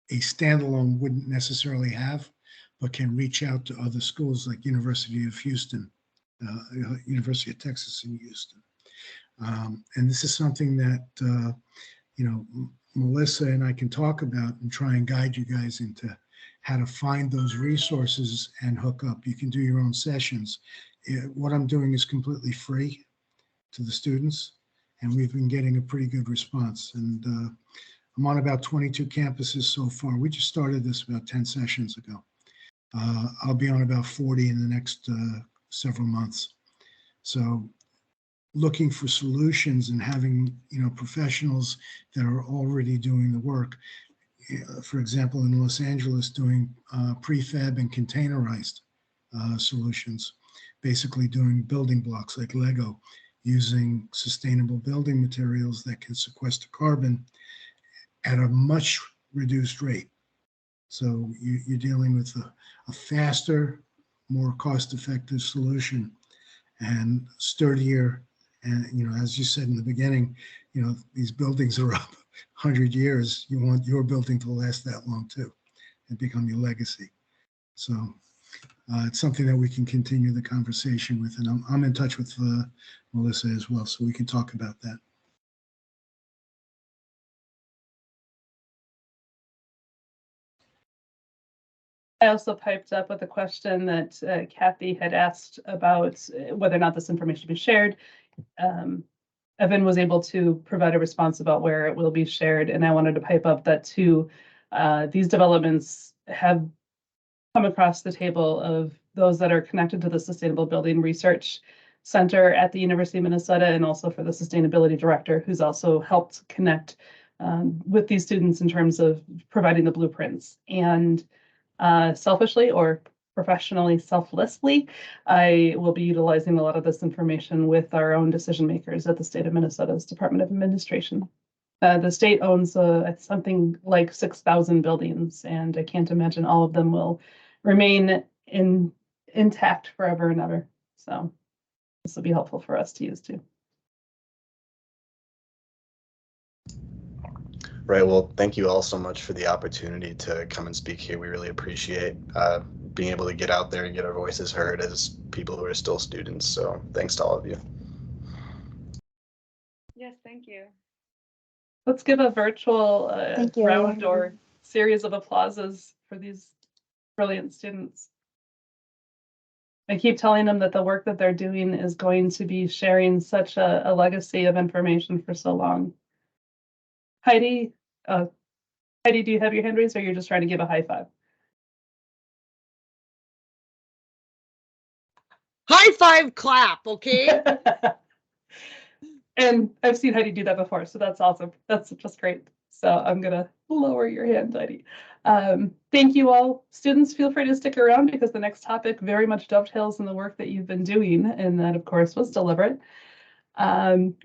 a standalone wouldn't necessarily have, but can reach out to other schools like University of Houston University of Texas in Houston. And this is something that, Melissa and I can talk about and try and guide you guys into how to find those resources and hook up. You can do your own sessions. What I'm doing is completely free to the students, and we've been getting a pretty good response. And I'm on about 22 campuses so far. We just started this about 10 sessions ago. I'll be on about 40 in the next several months. So looking for solutions and having, professionals that are already doing the work. For example, in Los Angeles, doing prefab and containerized solutions, basically doing building blocks like Lego, using sustainable building materials that can sequester carbon at a much reduced rate. So you're dealing with a faster, more cost-effective solution and sturdier. And, as you said in the beginning, these buildings are up 100 years. You want your building to last that long too and become your legacy. So it's something that we can continue the conversation with. And I'm in touch with Melissa as well, so we can talk about that. I also piped up with a question that Kathy had asked about whether or not this information be shared. Evan was able to provide a response about where it will be shared, and I wanted to pipe up that too. These developments have come across the table of those that are connected to the Sustainable Building Research Center at the University of Minnesota, and also for the sustainability director, who's also helped connect with these students in terms of providing the blueprints. And selfishly or professionally, selflessly, I will be utilizing a lot of this information with our own decision makers at the state of Minnesota's Department of Administration. The state owns something like 6,000 buildings, and I can't imagine all of them will remain intact forever and ever. So this will be helpful for us to use too. Right. Well, thank you all so much for the opportunity to come and speak here. We really appreciate being able to get out there and get our voices heard as people who are still students. So thanks to all of you. Yes, thank you. Let's give a virtual Thank you, round everyone. or series of applauses for these brilliant students. I keep telling them that the work that they're doing is going to be sharing such a legacy of information for so long. Heidi, do you have your hand raised, or you're just trying to give a high five? High five clap, okay? And I've seen Heidi do that before, so that's awesome. That's just great. So I'm gonna lower your hand, Heidi. Thank you all. Students, feel free to stick around because the next topic very much dovetails in the work that you've been doing, and that of course was deliberate.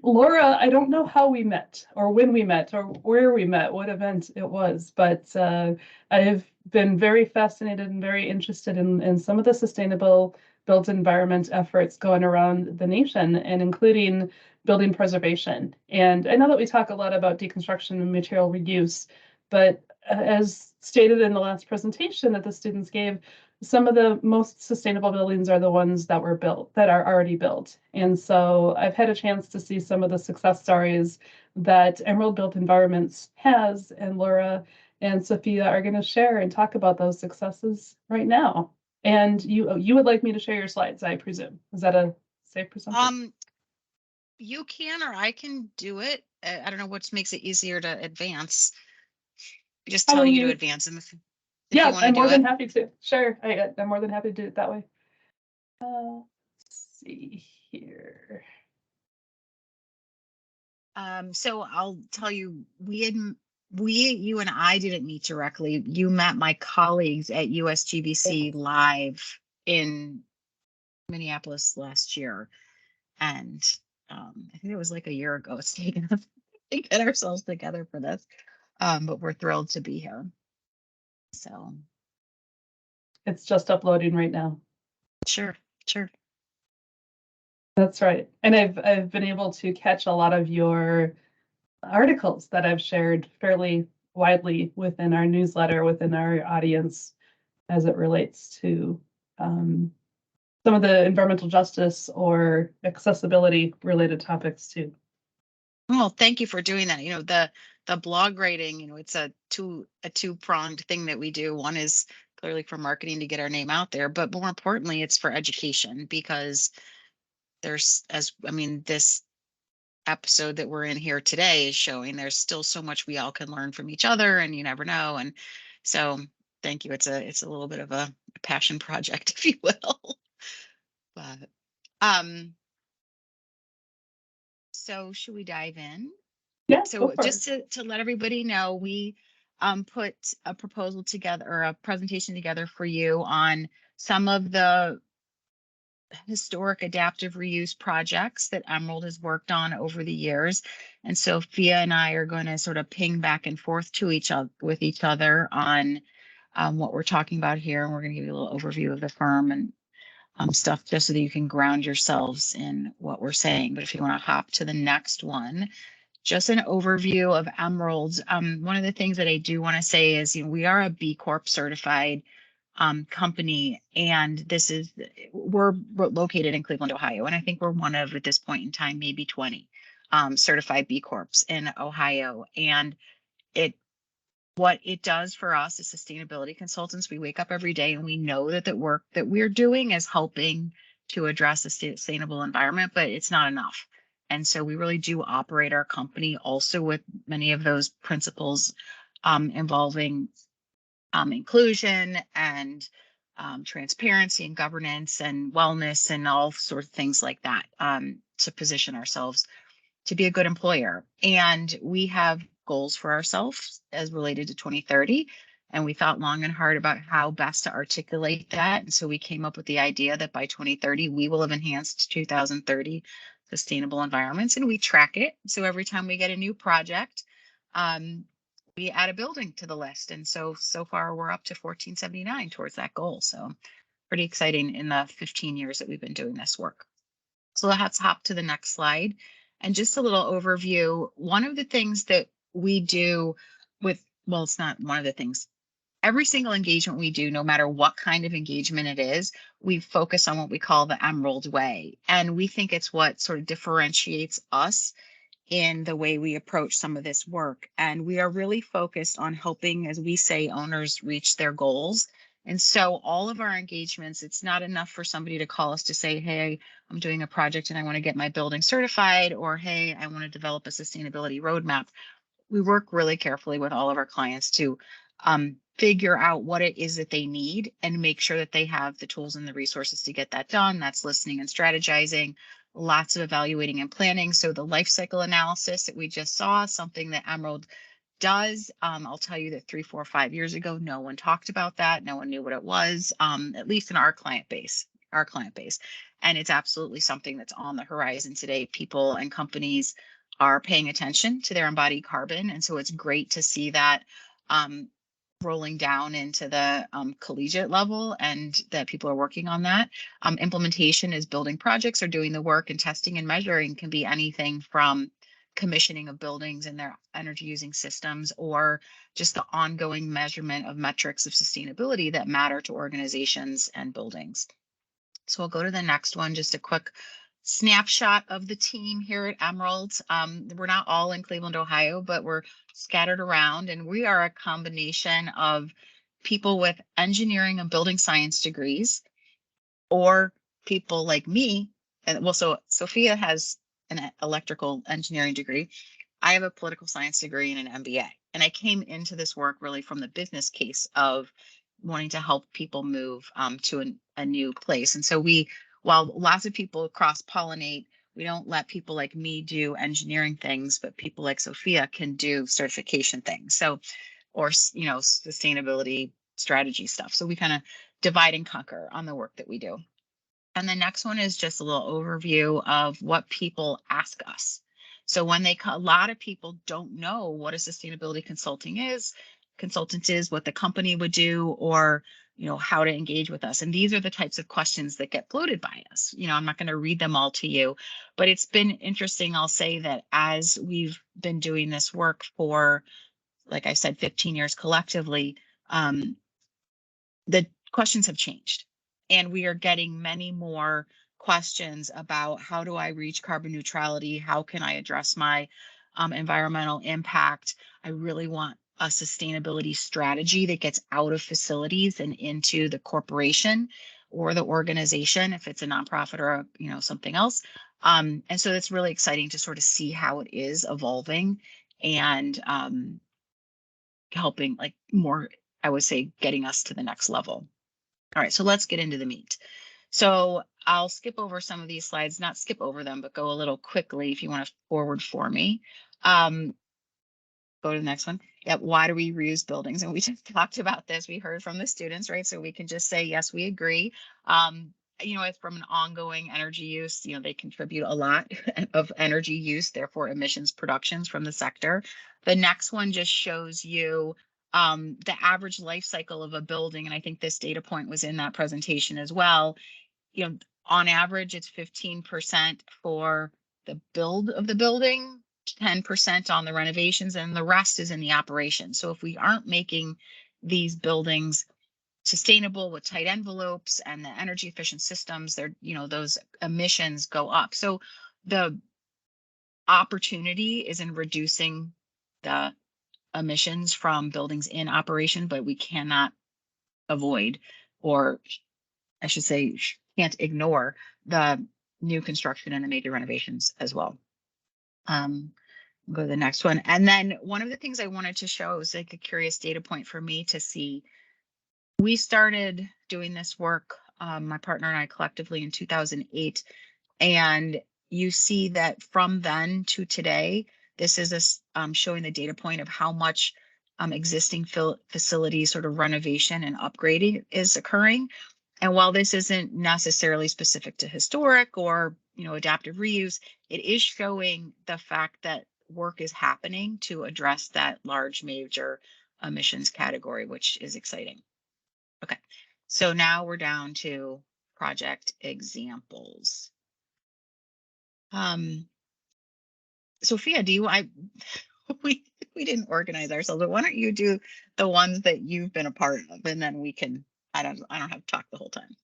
Laura, I don't know how we met or when we met or where we met, what event it was, but I have been very fascinated and very interested in some of the sustainable built environment efforts going around the nation, and including building preservation. And I know that we talk a lot about deconstruction and material reuse, but as stated in the last presentation that the students gave, some of the most sustainable buildings are the ones that were built, that are already built. And so I've had a chance to see some of the success stories that Emerald Built Environments has, and Laura and Sophia are going to share and talk about those successes right now. And you would like me to share your slides, I presume. Is that a safe presumption? You can, or I can do it. I don't know what makes it easier to advance. Just tell you to advance them if Yeah, you want to I'm do more than it. happy to. Sure, I'm more than happy to do it that way. Let's see here. So I'll tell you, you and I didn't meet directly. You met my colleagues at USGBC live in Minneapolis last year. And I think it was like a year ago. It's taken us to get ourselves together for this. But we're thrilled to be here. So It's just uploading right now. sure. That's right. And I've been able to catch a lot of your articles that I've shared fairly widely within our newsletter, within our audience, as it relates to some of the environmental justice or accessibility related topics too. Well, thank you for doing that. The blog writing, it's a two-pronged thing that we do. One is clearly for marketing to get our name out there, but more importantly, it's for education, because this episode that we're in here today is showing there's still so much we all can learn from each other, and you never know. And so thank you. It's a little bit of a passion project, if you will. But so should we dive in? Yeah, So go for just it. to let everybody know, we put a proposal together, or a presentation together for you on some of the historic adaptive reuse projects that Emerald has worked on over the years. And Sophia and I are going to sort of ping back and forth to each other on what we're talking about here. And we're going to give you a little overview of the firm and stuff, just so that you can ground yourselves in what we're saying. But if you want to hop to the next one, just an overview of Emerald's. One of the things that I do want to say is, we are a B Corp certified company, and we're located in Cleveland, Ohio, and I think we're one of, at this point in time, maybe 20 certified B Corps in Ohio. And what it does for us as sustainability consultants, we wake up every day and we know that the work that we're doing is helping to address a sustainable environment, but it's not enough. And so we really do operate our company also with many of those principles involving inclusion and transparency and governance and wellness and all sorts of things like that, to position ourselves to be a good employer. And we have goals for ourselves as related to 2030. And we thought long and hard about how best to articulate that. And so we came up with the idea that by 2030, we will have enhanced 2030 sustainable environments, and we track it. So every time we get a new project, we add a building to the list. And so far we're up to 1479 towards that goal. So pretty exciting in the 15 years that we've been doing this work. So let's hop to the next slide. And just a little overview. One of the things that we do it's not one of the things. Every single engagement we do, no matter what kind of engagement it is, we focus on what we call the Emerald way. And we think it's what sort of differentiates us in the way we approach some of this work. And we are really focused on helping, as we say, owners reach their goals. And so all of our engagements, it's not enough for somebody to call us to say, hey, I'm doing a project and I want to get my building certified, or hey, I want to develop a sustainability roadmap. We work really carefully with all of our clients to figure out what it is that they need and make sure that they have the tools and the resources to get that done. That's listening and strategizing, lots of evaluating and planning. So the life cycle analysis that we just saw, something that Emerald does. I'll tell you that 3, 4, 5 years ago, no one talked about that. No one knew what it was, at least in our client base. And it's absolutely something that's on the horizon today. People and companies are paying attention to their embodied carbon. And so it's great to see that rolling down into the collegiate level, and that people are working on that. Implementation is building projects or doing the work, and testing and measuring can be anything from commissioning of buildings and their energy using systems, or just the ongoing measurement of metrics of sustainability that matter to organizations and buildings. So we'll go to the next one, just a quick snapshot of the team here at Emerald. We're not all in Cleveland, Ohio, but we're scattered around, and we are a combination of people with engineering and building science degrees, or people like me. And so Sophia has an electrical engineering degree. I have a political science degree and an MBA. And I came into this work really from the business case of wanting to help people move to a new place. And so while lots of people cross-pollinate, we don't let people like me do engineering things, but people like Sophia can do certification things. So, or, sustainability strategy stuff. So we kind of divide and conquer on the work that we do. And the next one is just a little overview of what people ask us. So when a lot of people don't know what a sustainability consultant is, what the company would do, or how to engage with us. And these are the types of questions that get floated by us. I'm not going to read them all to you, but it's been interesting. I'll say that as we've been doing this work for, like I said, 15 years collectively, the questions have changed. And we are getting many more questions about how do I reach carbon neutrality? How can I address my environmental impact? I really want a sustainability strategy that gets out of facilities and into the corporation or the organization, if it's a nonprofit or something else. And so it's really exciting to sort of see how it is evolving and helping like more, I would say, getting us to the next level. All right, so let's get into the meat. So I'll skip over some of these slides, not skip over them, but go a little quickly if you want to forward for me. Go to the next one. Yeah, why do we reuse buildings? And we just talked about this. We heard from the students, right? So we can just say, yes, we agree. It's from an ongoing energy use, they contribute a lot of energy use, therefore emissions productions from the sector. The next one just shows you the average life cycle of a building. And I think this data point was in that presentation as well. On average, it's 15% for the build of the building, 10% on the renovations, and the rest is in the operation. So if we aren't making these buildings sustainable with tight envelopes and the energy efficient systems, those emissions go up. So the opportunity is in reducing the emissions from buildings in operation, but we cannot avoid, or I should say, can't ignore the new construction and the major renovations as well. Go to the next one. And then one of the things I wanted to show is like a curious data point for me to see. We started doing this work, my partner and I collectively in 2008. And you see that from then to today, this is showing the data point of how much existing facility sort of renovation and upgrading is occurring. And while this isn't necessarily specific to historic or adaptive reuse, it is showing the fact that work is happening to address that large major emissions category, which is exciting. Okay, so now we're down to project examples. Sophia, we didn't organize ourselves, but why don't you do the ones that you've been a part of, and then we can, I don't have to talk the whole time.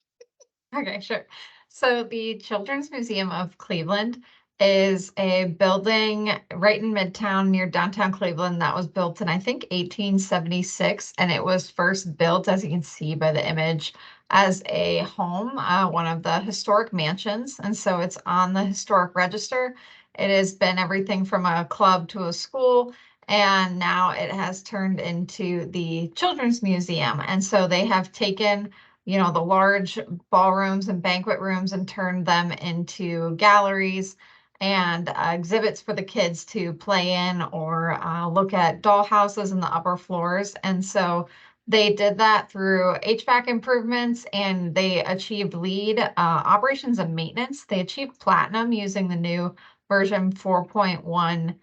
Okay, sure. So the Children's Museum of Cleveland is a building right in Midtown near downtown Cleveland that was built in, I think, 1876. And it was first built, as you can see by the image, as a home, one of the historic mansions. And so it's on the historic register. It has been everything from a club to a school. And now it has turned into the Children's Museum. And so they have taken the large ballrooms and banquet rooms and turned them into galleries and exhibits for the kids to play in or look at doll houses in the upper floors. And so they did that through HVAC improvements, and they achieved LEED operations and maintenance. They achieved platinum using the new version 4.1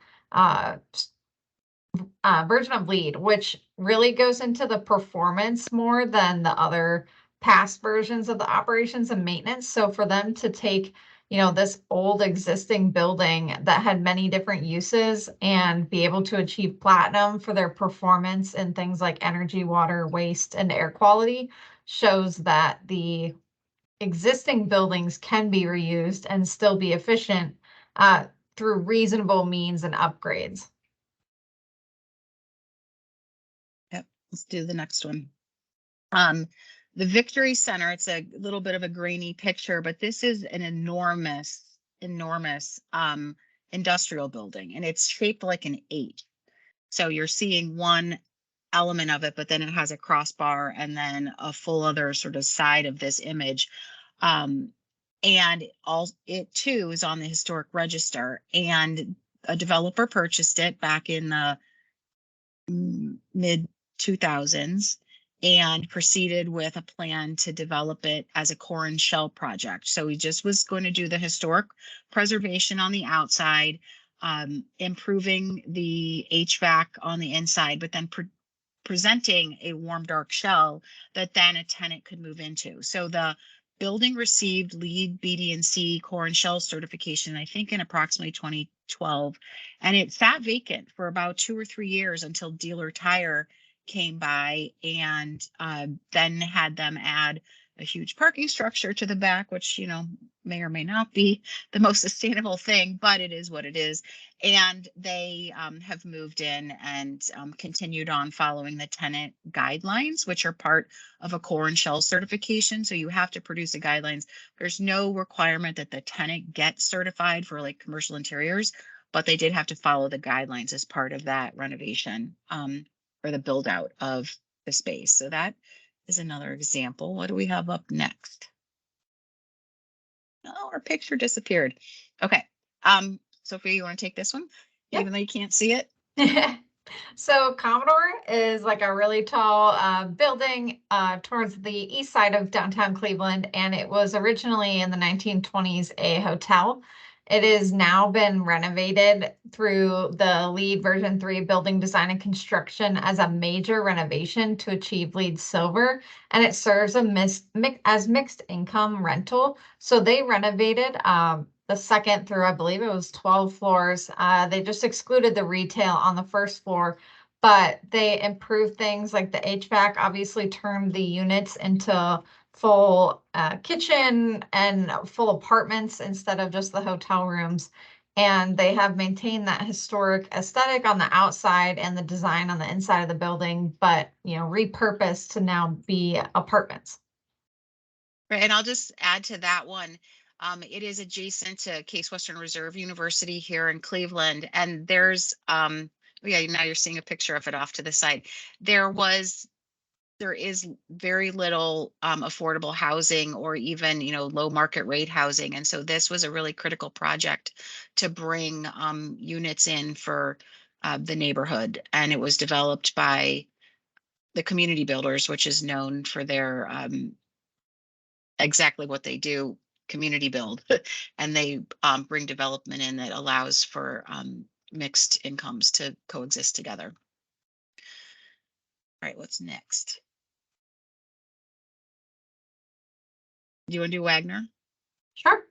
version of LEED, which really goes into the performance more than the other past versions of the operations and maintenance. So for them to take, this old existing building that had many different uses and be able to achieve platinum for their performance in things like energy, water, waste, and air quality shows that the existing buildings can be reused and still be efficient through reasonable means and upgrades. Let's do the next one. The Victory Center, it's a little bit of a grainy picture, but this is an enormous industrial building, and it's shaped like an H. So you're seeing one element of it, but then it has a crossbar and then a full other sort of side of this image. And it too is on the historic register, and a developer purchased it back in the mid 2000s and proceeded with a plan to develop it as a core and shell project. So he just was going to do the historic preservation on the outside, improving the HVAC on the inside, but then presenting a warm dark shell that then a tenant could move into. So the building received LEED BD&C core and shell certification, I think in approximately 2012, and it sat vacant for about 2 or 3 years until Dealer Tire came by and then had them add a huge parking structure to the back, which, may or may not be the most sustainable thing, but it is what it is. And they have moved in and continued on following the tenant guidelines, which are part of a core and shell certification. So you have to produce the guidelines. There's no requirement that the tenant get certified for like commercial interiors, but they did have to follow the guidelines as part of that renovation or the build out of the space. So that is another example. What do we have up next? Oh, our picture disappeared. Okay. Sophia, you want to take this one? Yep. Even though you can't see it? So Commodore is like a really tall building towards the east side of downtown Cleveland, and it was originally in the 1920s a hotel. It has now been renovated through the LEED version 3 building design and construction as a major renovation to achieve LEED silver, and it serves as mixed income rental. So they renovated the second through, I believe it was 12 floors. They just excluded the retail on the first floor, but they improved things like the HVAC, obviously turned the units into full kitchen and full apartments instead of just the hotel rooms. And they have maintained that historic aesthetic on the outside and the design on the inside of the building, but repurposed to now be apartments. Right, and I'll just add to that one. It is adjacent to Case Western Reserve University here in Cleveland, and there's yeah, now you're seeing a picture of it off to the side. There is very little affordable housing or even low market rate housing, and so this was a really critical project to bring units in for the neighborhood, and it was developed by the community builders, which is known for their exactly what they do, community build, and they bring development in that allows for mixed incomes to coexist together. All right, what's next? Do you want to do Wagner? Sure.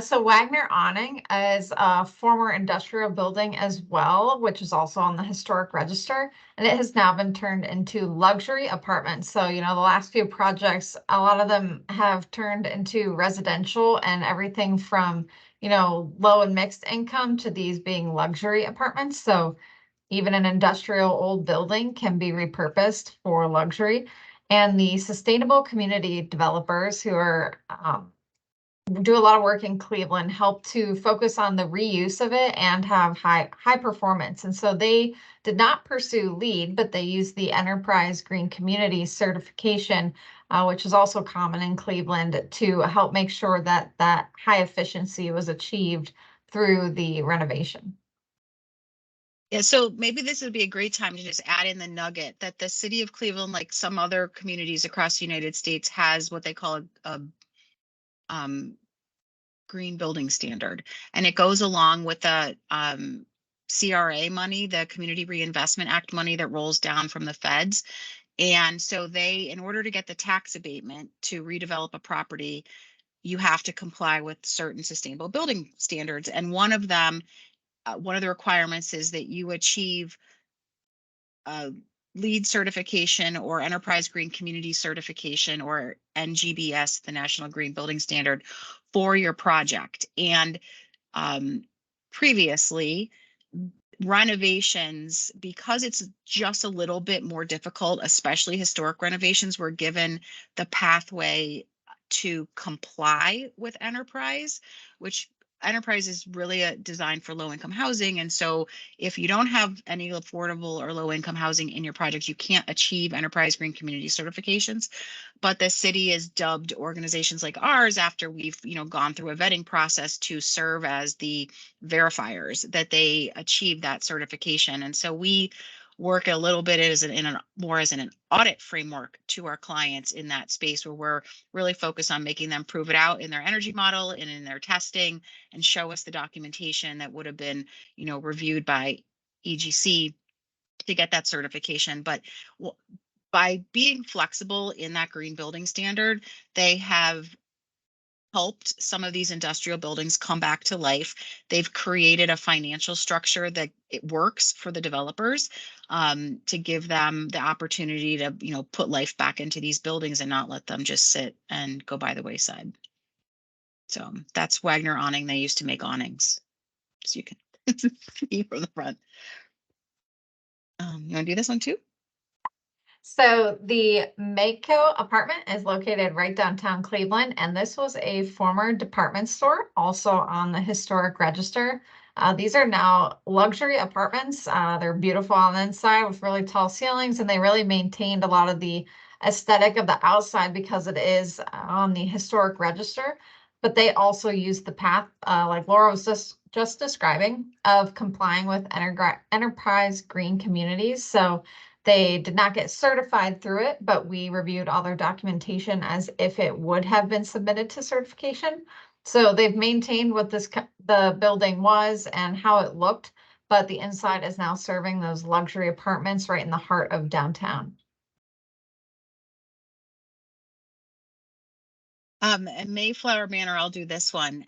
So Wagner Awning is a former industrial building as well, which is also on the historic register, and it has now been turned into luxury apartments. So, the last few projects, a lot of them have turned into residential, and everything from, low and mixed income to these being luxury apartments. So even an industrial old building can be repurposed for luxury. And the sustainable community developers who are do a lot of work in Cleveland help to focus on the reuse of it and have high performance. And so they did not pursue LEED, but they used the Enterprise Green Community certification, which is also common in Cleveland, to help make sure that that high efficiency was achieved through the renovation. Yeah, so maybe this would be a great time to just add in the nugget that the city of Cleveland, like some other communities across the United States, has what they call a green building standard, and it goes along with the CRA money, the Community Reinvestment Act money that rolls down from the feds. And so they, in order to get the tax abatement to redevelop a property, you have to comply with certain sustainable building standards. And one of them, one of the requirements is that you achieve LEED certification or Enterprise Green Community certification, or NGBS, the National Green Building Standard, for your project. And previously, renovations, because it's just a little bit more difficult, especially historic renovations, were given the pathway to comply with Enterprise, which Enterprise is really designed for low-income housing. And so if you don't have any affordable or low-income housing in your project, you can't achieve Enterprise Green Community certifications. But the city has dubbed organizations like ours, after we've gone through a vetting process, to serve as the verifiers that they achieve that certification. And so we work a little bit more as an audit framework to our clients in that space, where we're really focused on making them prove it out in their energy model and in their testing, and show us the documentation that would have been reviewed by EGC to get that certification. But by being flexible in that green building standard, they have helped some of these industrial buildings come back to life. They've created a financial structure that it works for the developers, to give them the opportunity to, put life back into these buildings and not let them just sit and go by the wayside. So that's Wagner Awning. They used to make awnings, so you can see from the front. You want to do this one too? So the Mako apartment is located right downtown Cleveland, and this was a former department store, also on the historic register. These are now luxury apartments. They're beautiful on the inside with really tall ceilings, and they really maintained a lot of the aesthetic of the outside because it is on the historic register. But they also use the path, like Laura was just describing, of complying with enterprise green communities. So they did not get certified through it, but we reviewed all their documentation as if it would have been submitted to certification. So they've maintained what the building was and how it looked, but the inside is now serving those luxury apartments right in the heart of downtown. And Mayflower Manor, I'll do this one,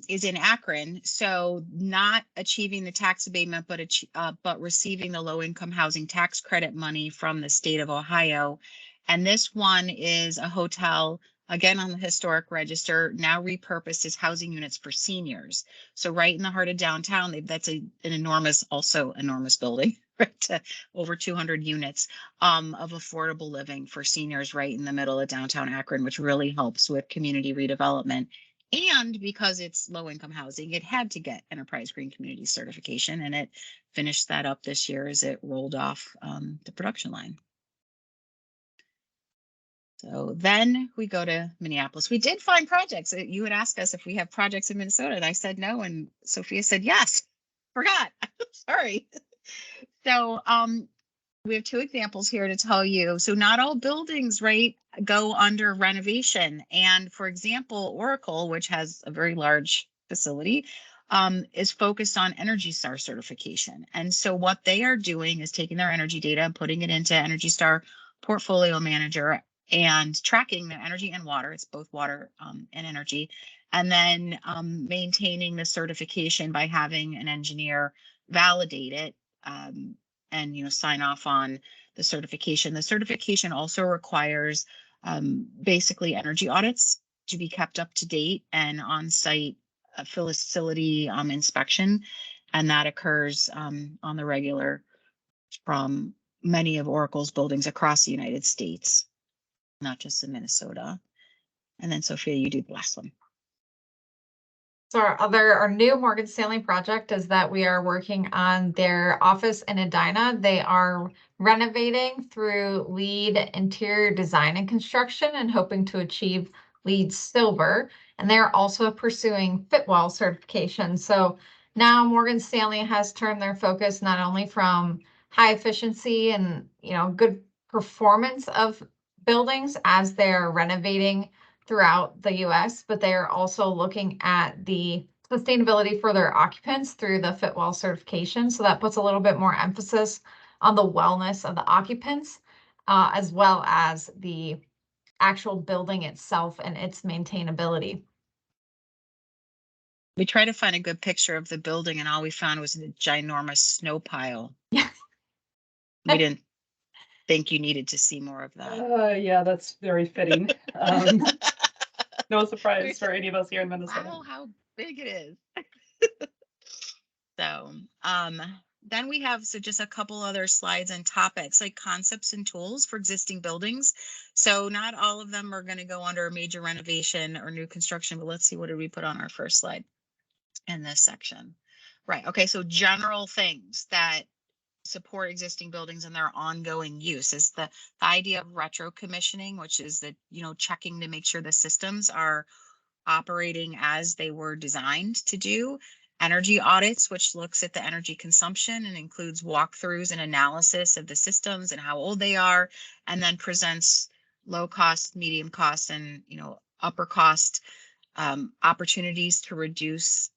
is in Akron. So not achieving the tax abatement, but receiving the low income housing tax credit money from the state of Ohio. And this one is a hotel, again, on the historic register, now repurposed as housing units for seniors. So right in the heart of downtown, that's an enormous building, right? Over 200 units of affordable living for seniors right in the middle of downtown Akron, which really helps with community redevelopment. And because it's low income housing, it had to get Enterprise Green Community certification, and it finished that up this year as it rolled off the production line. So then we go to Minneapolis. We did find projects. You had asked us if we have projects in Minnesota, and I said no, and Sophia said yes. Forgot. Sorry. So we have two examples here to tell you. So not all buildings, right, go under renovation. And for example, Oracle, which has a very large facility, is focused on Energy Star certification. And so what they are doing is taking their energy data and putting it into Energy Star Portfolio Manager and tracking their energy and water. It's both water and energy. And then maintaining the certification by having an engineer validate it. And sign off on the certification. The certification also requires basically energy audits to be kept up to date and on-site facility inspection, and that occurs on the regular from many of Oracle's buildings across the United States, not just in Minnesota. And then Sophia, you do the last one. So our new Morgan Stanley project is that we are working on their office in Edina. They are renovating through LEED interior design and construction and hoping to achieve LEED silver. And they're also pursuing Fitwel certification. So now Morgan Stanley has turned their focus not only from high efficiency and good performance of buildings as they're renovating throughout the US, but they are also looking at the sustainability for their occupants through the Fitwel certification. So that puts a little bit more emphasis on the wellness of the occupants, as well as the actual building itself and its maintainability. We tried to find a good picture of the building, and all we found was a ginormous snow pile. Yeah. We didn't think you needed to see more of that. Yeah, that's very fitting. No surprise for any of us here in Minnesota. Wow, how big it is. So then we have just a couple other slides and topics like concepts and tools for existing buildings. So not all of them are going to go under major renovation or new construction, but let's see, what did we put on our first slide in this section? Right. Okay. So general things that support existing buildings and their ongoing use is the idea of retro commissioning, which is that, checking to make sure the systems are operating as they were designed to do. Energy audits, which looks at the energy consumption and includes walkthroughs and analysis of the systems and how old they are, and then presents low cost, medium cost, and upper cost opportunities to reduce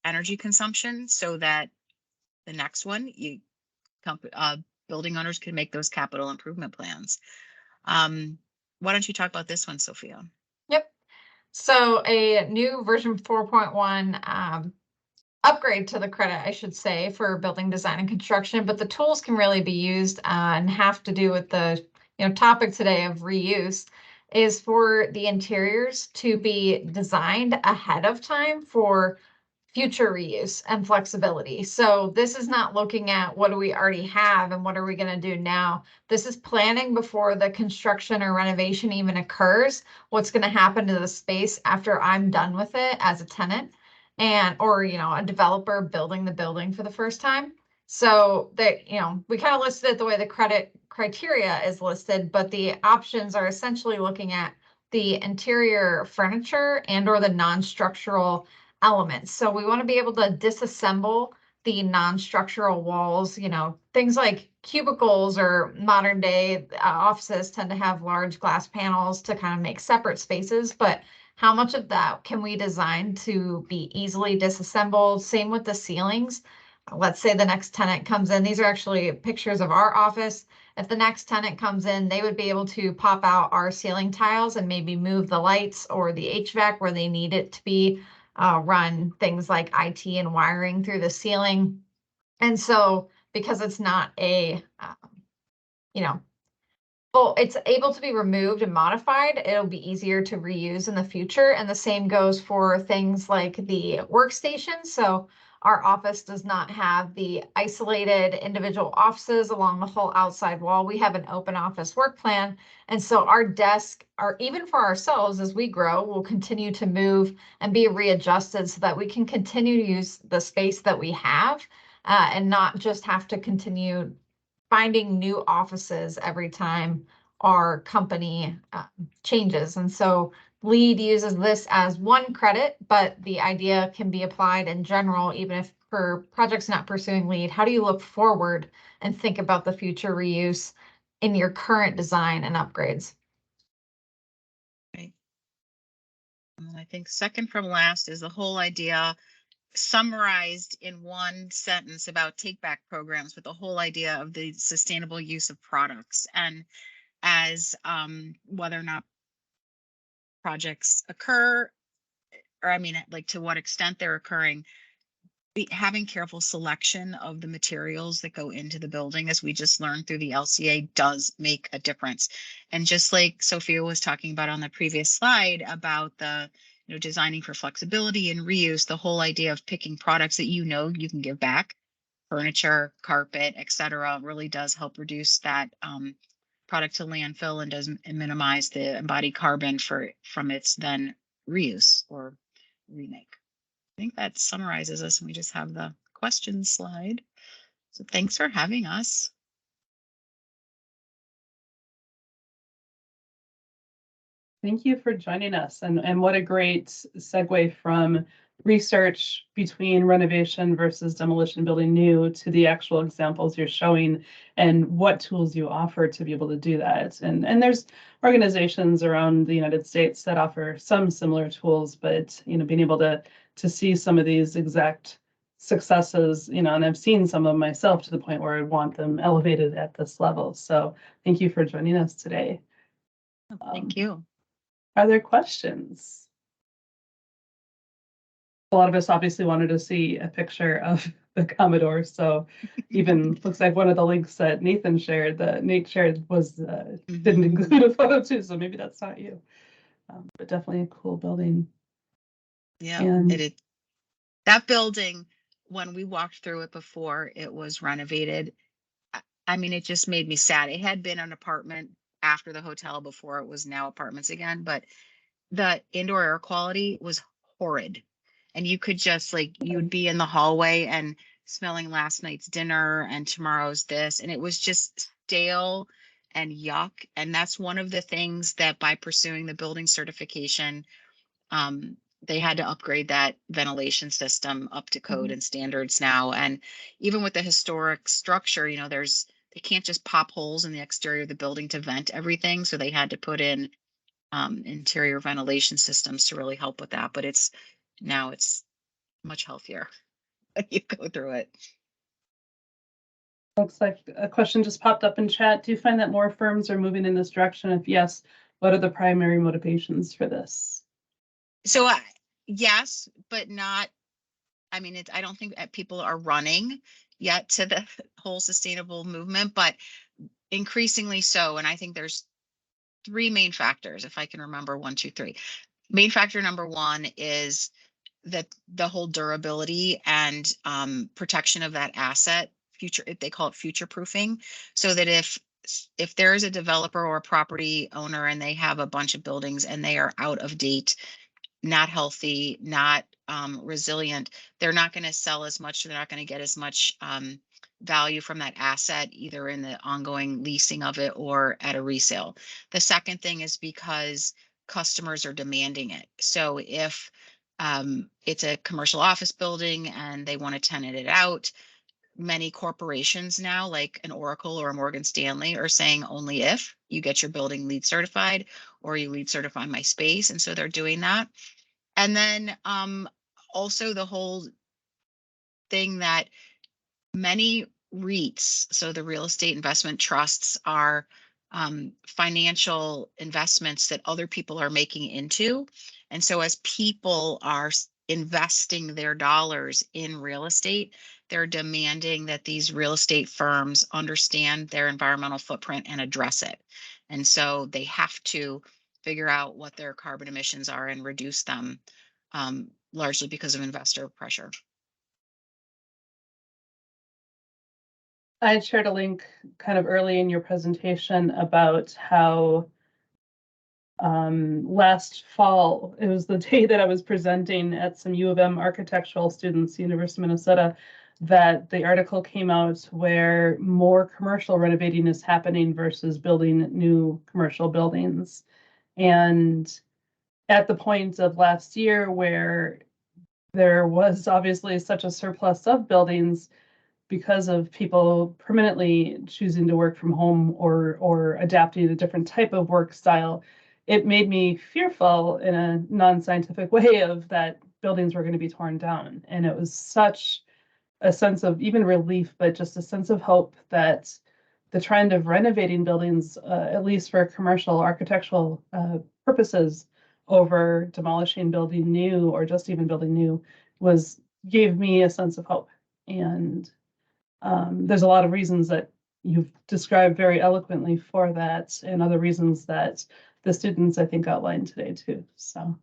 energy consumption, so that the next one, building owners can make those capital improvement plans. Why don't you talk about this one, Sophia? Yep. So a new version 4.1 upgrade to the credit, I should say, for building design and construction, but the tools can really be used and have to do with the topic today of reuse, is for the interiors to be designed ahead of time for future reuse and flexibility. So this is not looking at what do we already have and what are we going to do now. This is planning before the construction or renovation even occurs, what's going to happen to the space after I'm done with it as a tenant and or a developer building the building for the first time. So that we kind of listed it the way the credit criteria is listed, but the options are essentially looking at the interior furniture and or the non-structural elements. So we want to be able to disassemble the non-structural walls, things like cubicles or modern day offices tend to have large glass panels to kind of make separate spaces, but how much of that can we design to be easily disassembled? Same with the ceilings. Let's say the next tenant comes in. These are actually pictures of our office. If the next tenant comes in, they would be able to pop out our ceiling tiles and maybe move the lights or the HVAC where they need it to be, run things like IT and wiring through the ceiling. And so because it's not it's able to be removed and modified, it'll be easier to reuse in the future. And the same goes for things like the workstation. So our office does not have the isolated individual offices along the whole outside wall. We have an open office work plan. And so our desk, even for ourselves as we grow, will continue to move and be readjusted so that we can continue to use the space that we have and not just have to continue finding new offices every time our company changes. And so LEED uses this as one credit, but the idea can be applied in general, even if for projects not pursuing LEED. How do you look forward and think about the future reuse in your current design and upgrades? Right. And I think second from last is the whole idea summarized in one sentence about take back programs, with the whole idea of the sustainable use of products, and as whether or not projects occur, or I mean, like to what extent they're occurring, having careful selection of the materials that go into the building, as we just learned through the LCA, does make a difference. And just like Sophia was talking about on the previous slide about the designing for flexibility and reuse, the whole idea of picking products that you can give back, furniture, carpet, etc., really does help reduce that product to landfill and does minimize the embodied carbon from its then reuse or remake. I think that summarizes us, and we just have the question slide. So thanks for having us. Thank you for joining us. And what a great segue from research between renovation versus demolition building new to the actual examples you're showing and what tools you offer to be able to do that. And there's organizations around the United States that offer some similar tools, but being able to see some of these exact successes, and I've seen some of them myself to the point where I want them elevated at this level. So thank you for joining us today. Thank you. Are there questions? A lot of us obviously wanted to see a picture of the Commodore, so even looks like one of the links that Nate shared was didn't include a photo too, so maybe that's not you. But definitely a cool building. Yeah, and that building, when we walked through it before it was renovated, I mean, it just made me sad. It had been an apartment after the hotel before it was now apartments again, but the indoor air quality was horrid. And you could just you would be in the hallway and smelling last night's dinner and tomorrow's this, and it was just stale and yuck. And that's one of the things that by pursuing the building certification, they had to upgrade that ventilation system up to code and standards now. And even with the historic structure, they can't just pop holes in the exterior of the building to vent everything. So they had to put in interior ventilation systems to really help with that. But it's much healthier when you go through it. Looks like a question just popped up in chat. Do you find that more firms are moving in this direction? If yes, what are the primary motivations for this? So yes, but not, I mean, I don't think that people are running yet to the whole sustainable movement, but increasingly so. And I think there's three main factors, if I can remember, 1, 2, 3. Main factor number one is that the whole durability and protection of that asset, future, they call it future proofing, so that if there is a developer or a property owner and they have a bunch of buildings and they are out of date, not healthy, not resilient, they're not going to sell as much. They're not going to get as much value from that asset, either in the ongoing leasing of it or at a resale. The second thing is because customers are demanding it. So if it's a commercial office building and they want to tenant it out, many corporations now, like an Oracle or a Morgan Stanley, are saying only if you get your building LEED certified or you LEED certify my space. And so they're doing that. And then also the whole thing that many REITs, so the real estate investment trusts, are financial investments that other people are making into. And so as people are investing their dollars in real estate, they're demanding that these real estate firms understand their environmental footprint and address it. And so they have to figure out what their carbon emissions are and reduce them, largely because of investor pressure. I shared a link kind of early in your presentation about how last fall, it was the day that I was presenting at some U of M architectural students, University of Minnesota, that the article came out where more commercial renovating is happening versus building new commercial buildings. And at the point of last year where there was obviously such a surplus of buildings, because of people permanently choosing to work from home or adapting a different type of work style, it made me fearful in a non-scientific way of that buildings were going to be torn down. And it was such a sense of even relief, but just a sense of hope that the trend of renovating buildings, at least for commercial architectural purposes, over demolishing, building new, or just even building new, gave me a sense of hope. And there's a lot of reasons that you've described very eloquently for that, and other reasons that the students, I think, outlined today too. So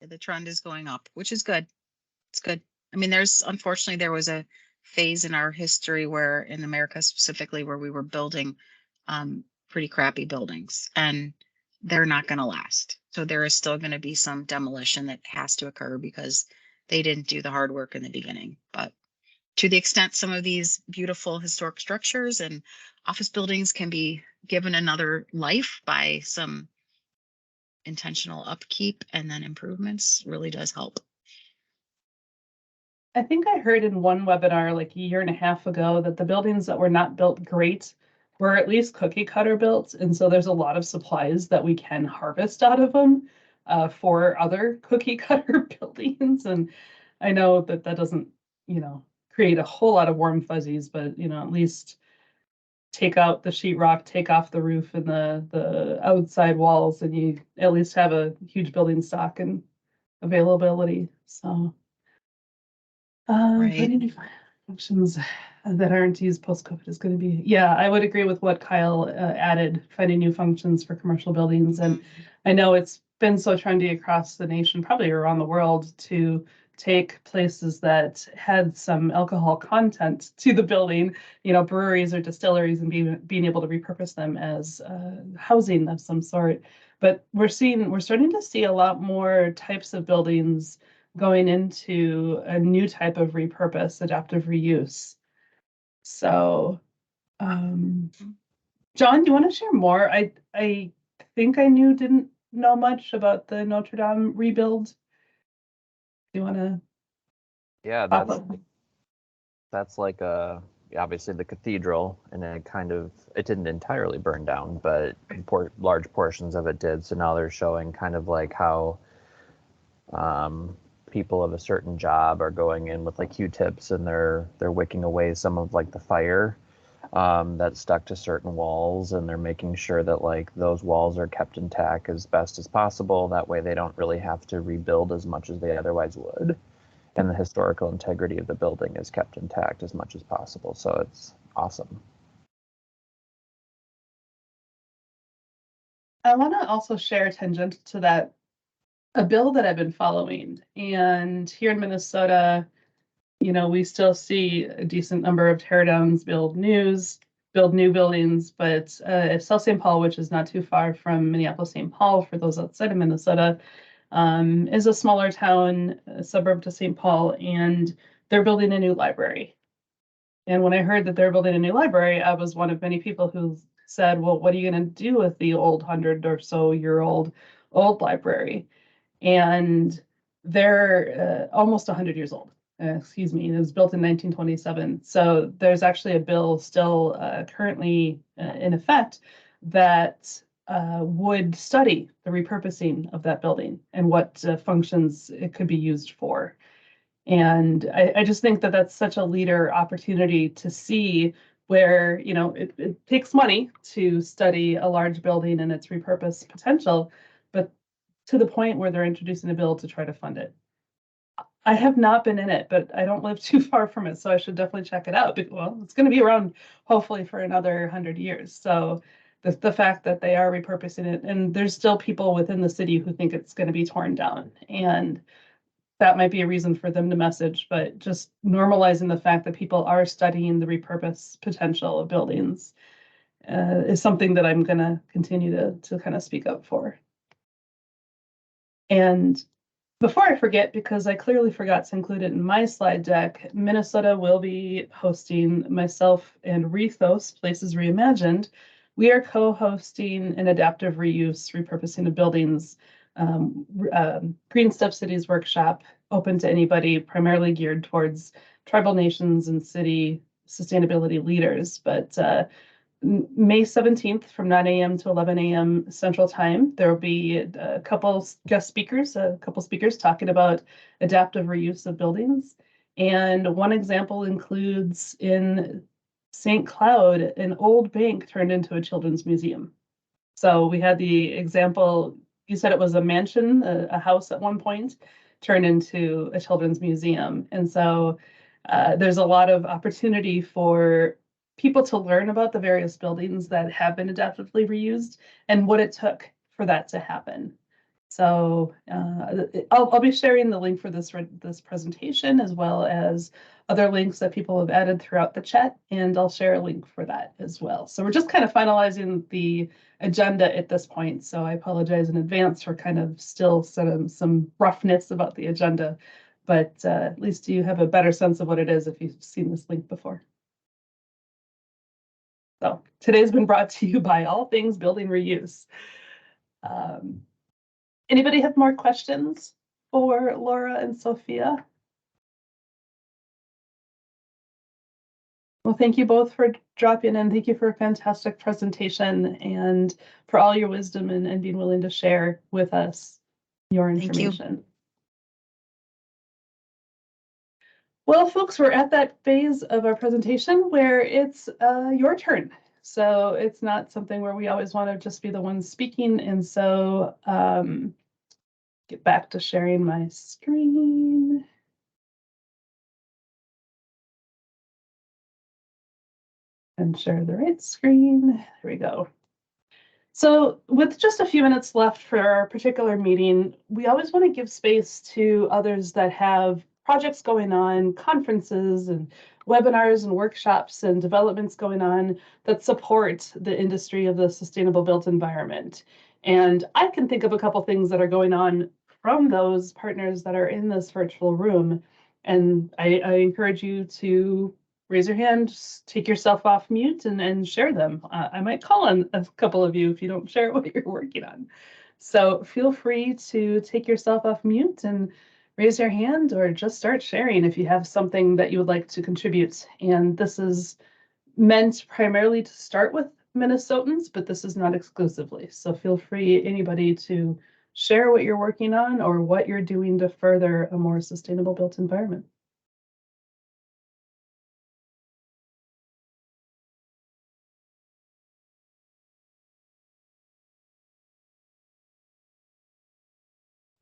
the trend is going up, which is good. It's good. I mean, unfortunately, there was a phase in our history where, in America specifically, where we were building pretty crappy buildings, and they're not going to last. So there is still going to be some demolition that has to occur because they didn't do the hard work in the beginning. But to the extent some of these beautiful historic structures and office buildings can be given another life by some intentional upkeep and then improvements, really does help. I think I heard in one webinar like a year and a half ago that the buildings that were not built great were at least cookie cutter built. And so there's a lot of supplies that we can harvest out of them for other cookie cutter buildings. And I know that doesn't, create a whole lot of warm fuzzies, but, at least take out the sheetrock, take off the roof and the outside walls, and you at least have a huge building stock and availability. So Right. finding new functions that aren't used post-COVID is going to be, yeah, I would agree with what Kyle added, finding new functions for commercial buildings. And I know it's been so trendy across the nation, probably around the world, to take places that had some alcohol content to the building, breweries or distilleries, and being able to repurpose them as housing of some sort. But we're starting to see a lot more types of buildings going into a new type of repurpose, adaptive reuse. So, John, do you want to share more? I think didn't know much about the Notre Dame rebuild. Do you want to? Yeah, that's like obviously the cathedral, and it didn't entirely burn down, but large portions of it did. So now they're showing kind of like how people of a certain job are going in with like Q-tips and they're wicking away some of like the fire that's stuck to certain walls, and they're making sure that like those walls are kept intact as best as possible. That way they don't really have to rebuild as much as they otherwise would. And the historical integrity of the building is kept intact as much as possible. So it's awesome. I want to also share tangent to that a bill that I've been following. And here in Minnesota, you know, we still see a decent number of tear downs, build new buildings, but South St. Paul, which is not too far from Minneapolis, St. Paul, for those outside of Minnesota, is a smaller town, a suburb to St. Paul, and they're building a new library. And when I heard that they're building a new library, I was one of many people who said, well, what are you going to do with the old 100 or so year old library? And they're almost 100 years old. Excuse me, it was built in 1927. So there's actually a bill still currently in effect that would study the repurposing of that building and what functions it could be used for. And I just think that that's such a leader opportunity to see where, you know, it takes money to study a large building and its repurposed potential, but to the point where they're introducing a bill to try to fund it. I have not been in it, but I don't live too far from it, so I should definitely check it out. Well, it's going to be around hopefully for another 100 years. So the fact that they are repurposing it, and there's still people within the city who think it's going to be torn down, and that might be a reason for them to message, but just normalizing the fact that people are studying the repurpose potential of buildings is something that I'm going to continue to kind of speak up for. And before I forget, because I clearly forgot to include it in my slide deck, Minnesota will be hosting myself and Rethos, Places Reimagined. We are co-hosting an adaptive reuse, repurposing of buildings, Green Stuff Cities workshop, open to anybody, primarily geared towards tribal nations and city sustainability leaders. But May 17th from 9 a.m. to 11 a.m. Central Time, there will be a couple guest speakers, talking about adaptive reuse of buildings. And one example includes in St. Cloud, an old bank turned into a children's museum. So we had the example, you said it was a mansion, a house at one point, turned into a children's museum. And so there's a lot of opportunity for people to learn about the various buildings that have been adaptively reused and what it took for that to happen. So I'll be sharing the link for this presentation, as well as other links that people have added throughout the chat, and I'll share a link for that as well. So we're just kind of finalizing the agenda at this point, so I apologize in advance for kind of still some roughness about the agenda, but at least you have a better sense of what it is if you've seen this link before. So today's been brought to you by All Things Building Reuse. Anybody have more questions for Laura and Sophia? Well, thank you both for dropping in. Thank you for a fantastic presentation and for all your wisdom and being willing to share with us your information. Well, folks, we're at that phase of our presentation where it's your turn. So it's not something where we always want to just be the ones speaking. And so get back to sharing my screen. And share the right screen. There we go. So with just a few minutes left for our particular meeting, we always want to give space to others that have projects going on, conferences and webinars and workshops and developments going on that support the industry of the sustainable built environment. And I can think of a couple things that are going on from those partners that are in this virtual room. And I encourage you to raise your hand, take yourself off mute, and share them. I might call on a couple of you if you don't share what you're working on. So feel free to take yourself off mute and raise your hand, or just start sharing if you have something that you would like to contribute. And this is meant primarily to start with Minnesotans, but this is not exclusively. So feel free, anybody, to share what you're working on or what you're doing to further a more sustainable built environment.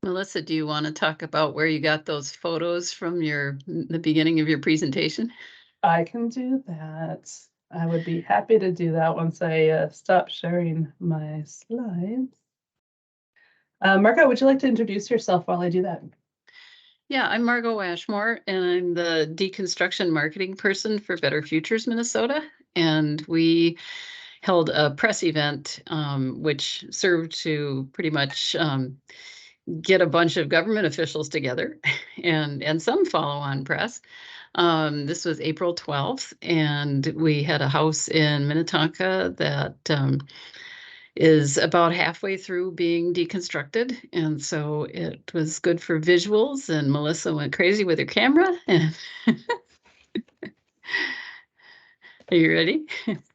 Melissa, do you want to talk about where you got those photos from the beginning of your presentation? I can do that. I would be happy to do that once I stop sharing my slides. Margo, would you like to introduce yourself while I do that? Yeah, I'm Margot Ashmore, and I'm the deconstruction marketing person for Better Futures Minnesota. And we held a press event, which served to pretty much get a bunch of government officials together and some follow-on press. This was April 12th, and we had a house in Minnetonka that is about halfway through being deconstructed. And so it was good for visuals, and Melissa went crazy with her camera. And are you ready?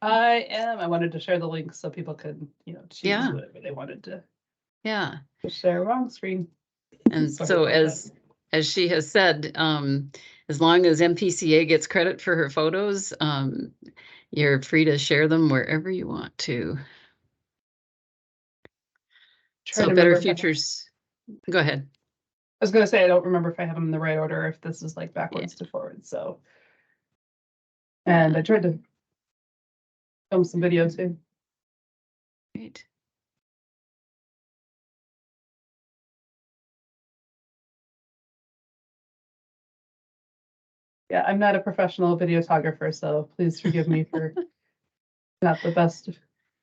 I am. I wanted to share the link so people could, choose Yeah. whatever they wanted to Yeah. share. Wrong screen. And Sorry so about that. as she has said, as long as MPCA gets credit for her photos, you're free to share them wherever you want to. Trying So to Better remember if I- Futures, go ahead. I was going to say, I don't remember if I have them in the right order, if this is like backwards to forward. So, and I tried to film some video too. Great. Yeah, I'm not a professional videographer, so please forgive me for not the best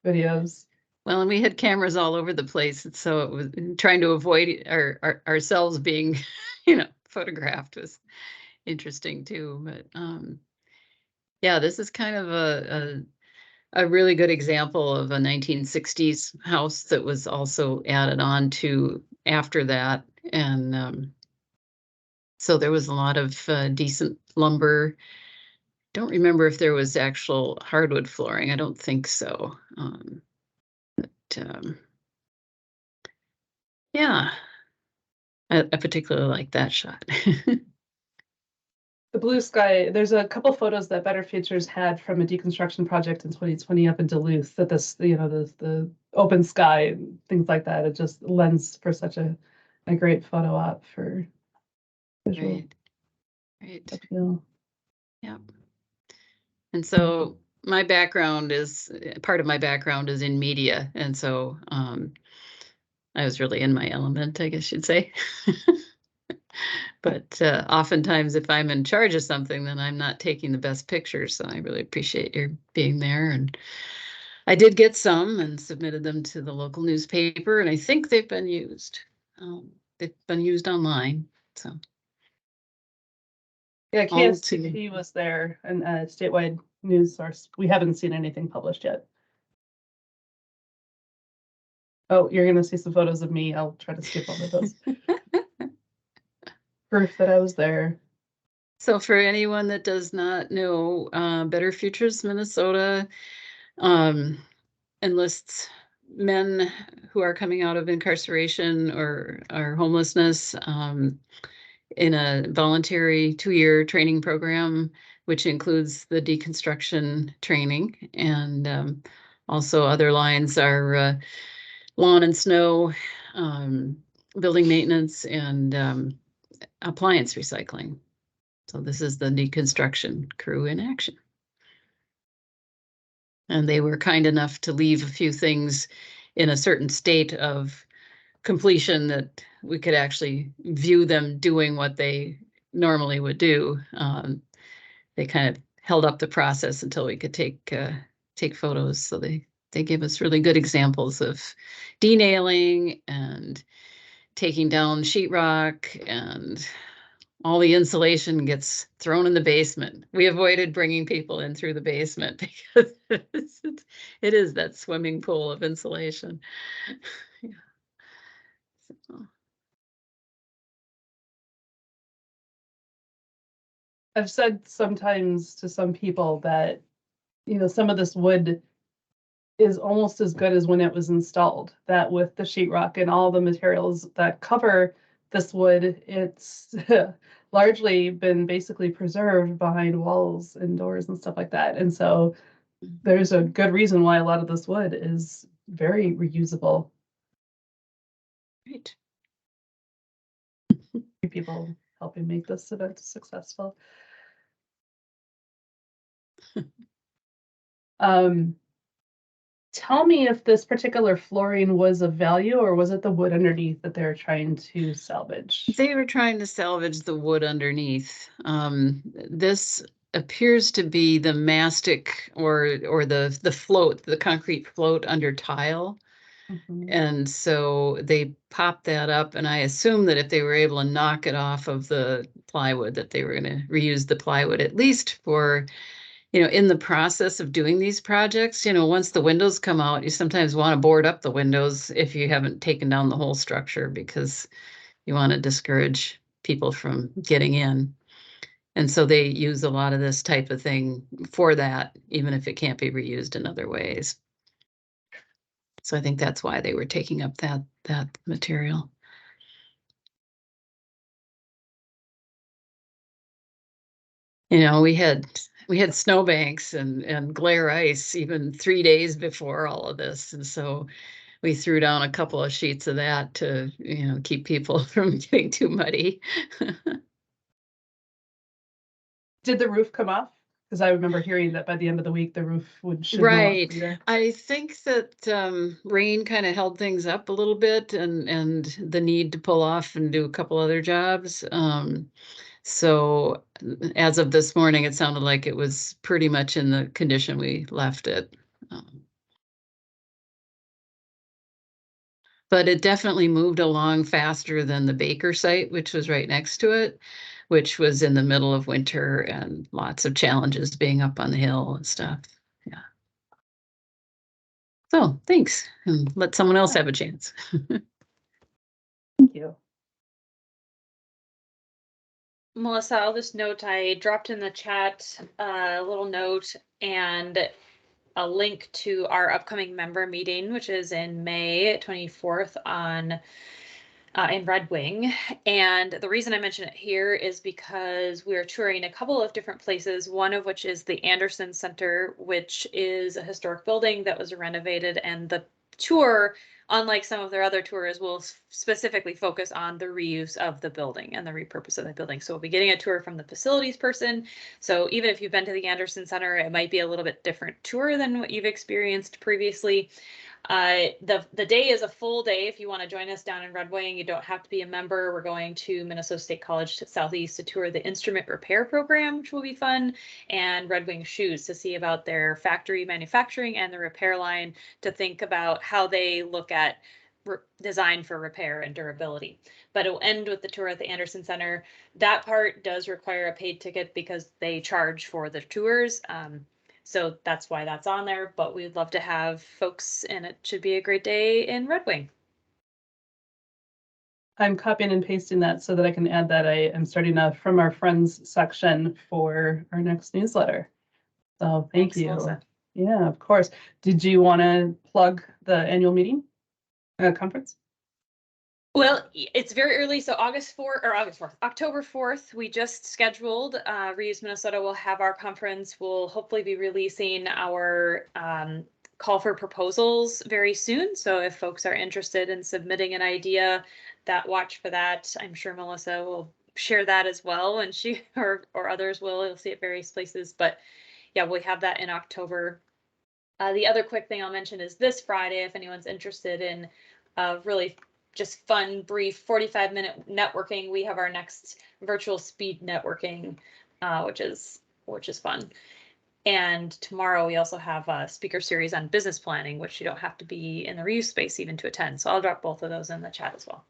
videos. Well, and we had cameras all over the place, and so it was trying to avoid ourselves being, photographed was interesting too. But yeah, this is kind of a really good example of a 1960s house that was also added on to after that, and so there was a lot of decent lumber. Don't remember if there was actual hardwood flooring. I don't think so. Yeah, I particularly like that shot. The blue sky, there's a couple photos that Better Futures had from a deconstruction project in 2020 up in Duluth that the open sky and things like that. It just lends for such a great photo op for visual Right. appeal. Yep. And so my background is, part of my background is in media. And so I was really in my element, I guess you'd say. But oftentimes if I'm in charge of something, then I'm not taking the best pictures. So I really appreciate your being there. And I did get some and submitted them to the local newspaper, and I think they've been used. They've been used online. So Yeah, all KSTP was there, and a statewide news source. We haven't seen anything published yet. Oh, you're gonna see some photos of me. I'll try to skip over those. Proof that I was there. So for anyone that does not know, Better Futures Minnesota enlists men who are coming out of incarceration or homelessness in a voluntary 2-year training program, which includes the deconstruction training. And also other lines are lawn and snow, building maintenance, and appliance recycling. So this is the deconstruction crew in action. And they were kind enough to leave a few things in a certain state of completion that we could actually view them doing what they normally would do. They kind of held up the process until we could take photos. So they gave us really good examples of denailing and taking down sheetrock, and all the insulation gets thrown in the basement. We avoided bringing people in through the basement because it is that swimming pool of insulation. Yeah. So. I've said sometimes to some people that, some of this wood is almost as good as when it was installed, that with the sheetrock and all the materials that cover this wood, it's largely been basically preserved behind walls and doors and stuff like that. And so there's a good reason why a lot of this wood is very reusable. Right. people helping make this event successful. Tell me if this particular flooring was of value, or was it the wood underneath that they're trying to salvage? They were trying to salvage the wood underneath. This appears to be the mastic or the float, the concrete float under tile. And so they popped that up, and I assume that if they were able to knock it off of the plywood, that they were going to reuse the plywood, at least for, in the process of doing these projects. Once the windows come out, you sometimes want to board up the windows if you haven't taken down the whole structure, because you want to discourage people from getting in. And so they use a lot of this type of thing for that, even if it can't be reused in other ways. So I think that's why they were taking up that material. We had snowbanks and glare ice even 3 days before all of this. And so we threw down a couple of sheets of that to, keep people from getting too muddy. Did the roof come off? Because I remember hearing that by the end of the week, the roof should Right. no longer be there. I think that rain kind of held things up a little bit, and the need to pull off and do a couple other jobs. So as of this morning, it sounded like it was pretty much in the condition we left it. But it definitely moved along faster than the Baker site, which was right next to it, which was in the middle of winter and lots of challenges being up on the hill and stuff. Yeah. So thanks, and let someone else have a chance. Thank you. Melissa, I'll just note I dropped in the chat a little note and a link to our upcoming member meeting, which is in May 24th in Red Wing. And the reason I mention it here is because we are touring a couple of different places, one of which is the Anderson Center, which is a historic building that was renovated, and the tour, unlike some of their other tours, will specifically focus on the reuse of the building and the repurpose of the building. So we'll be getting a tour from the facilities person. So even if you've been to the Anderson Center, it might be a little bit different tour than what you've experienced previously. The day is a full day. If you want to join us down in Red Wing, you don't have to be a member. We're going to Minnesota State College to Southeast to tour the instrument repair program, which will be fun, and Red Wing Shoes to see about their factory manufacturing and the repair line, to think about how they look at design for repair and durability. But it'll end with the tour at the Anderson Center. That part does require a paid ticket because they charge for the tours. So that's why that's on there, but we'd love to have folks, and it should be a great day in Red Wing. I'm copying and pasting that so that I can add that. I am starting a From Our Friends section for our next newsletter. So thanks, you. Melissa. Yeah, of course. Did you want to plug the annual meeting conference? Well, it's very early, so October 4th, we just scheduled. Reuse Minnesota will have our conference. We'll hopefully be releasing our call for proposals very soon. So if folks are interested in submitting an idea, watch for that. I'm sure Melissa will share that as well, and she or others will. You'll see it various places, but yeah, we have that in October. The other quick thing I'll mention is this Friday, if anyone's interested in really just fun, brief 45-minute networking, we have our next virtual speed networking, which is fun. And tomorrow we also have a speaker series on business planning, which you don't have to be in the reuse space even to attend. So I'll drop both of those in the chat as well.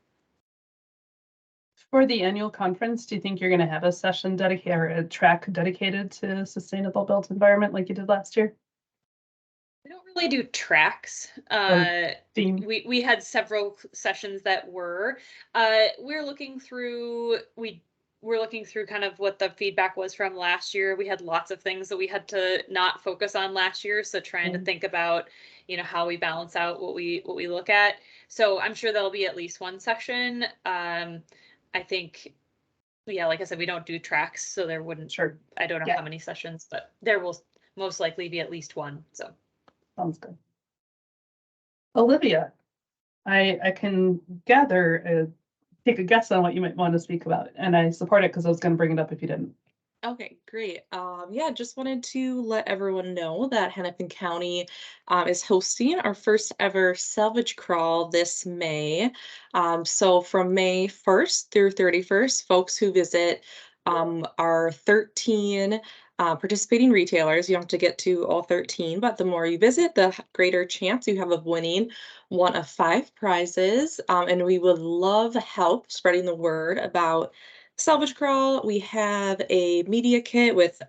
For the annual conference, do you think you're going to have a session dedicated or a track dedicated to sustainable built environment like you did last year? We don't really do tracks. We had several sessions that were. We're looking through kind of what the feedback was from last year. We had lots of things that we had to not focus on last year, so trying to think about, how we balance out what we look at. So I'm sure there'll be at least one session. I think, yeah, like I said, we don't do tracks, so there wouldn't. Sure. I don't know how many sessions, but there will most likely be at least one. So. Sounds good. Olivia, I can gather take a guess on what you might want to speak about. And I support it because I was going to bring it up if you didn't. Okay, great. Yeah, just wanted to let everyone know that Hennepin County is hosting our first ever salvage crawl this May. So from May 1st through 31st, folks who visit our 13 participating retailers, you don't have to get to all 13, but the more you visit, the greater chance you have of winning one of 5 prizes. And we would love help spreading the word about Salvage Crawl. We have a media kit with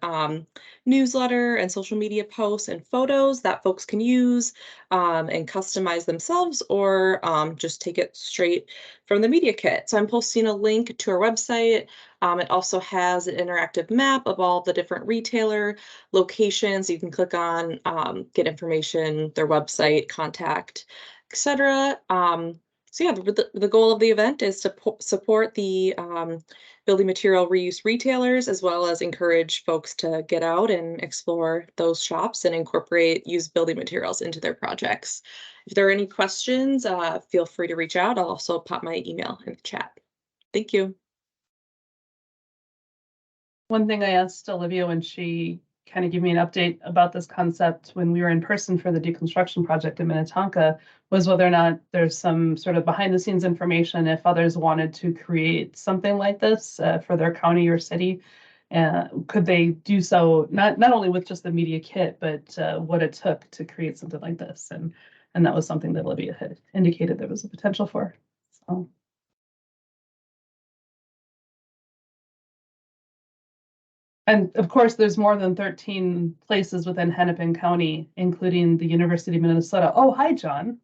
newsletter and social media posts and photos that folks can use and customize themselves, or just take it straight from the media kit. So I'm posting a link to our website. It also has an interactive map of all the different retailer locations. You can click on, get information, their website, contact, etc. So yeah, the goal of the event is to support the building material reuse retailers, as well as encourage folks to get out and explore those shops and incorporate used building materials into their projects. If there are any questions, feel free to reach out. I'll also pop my email in the chat. Thank you. One thing I asked Olivia when she kind of gave me an update about this concept when we were in person for the deconstruction project in Minnetonka was whether or not there's some sort of behind the scenes information if others wanted to create something like this for their county or city. Could they do so not only with just the media kit, but what it took to create something like this? And that was something that Olivia had indicated there was a potential for. So. And of course, there's more than 13 places within Hennepin County, including the University of Minnesota. Oh, hi, John.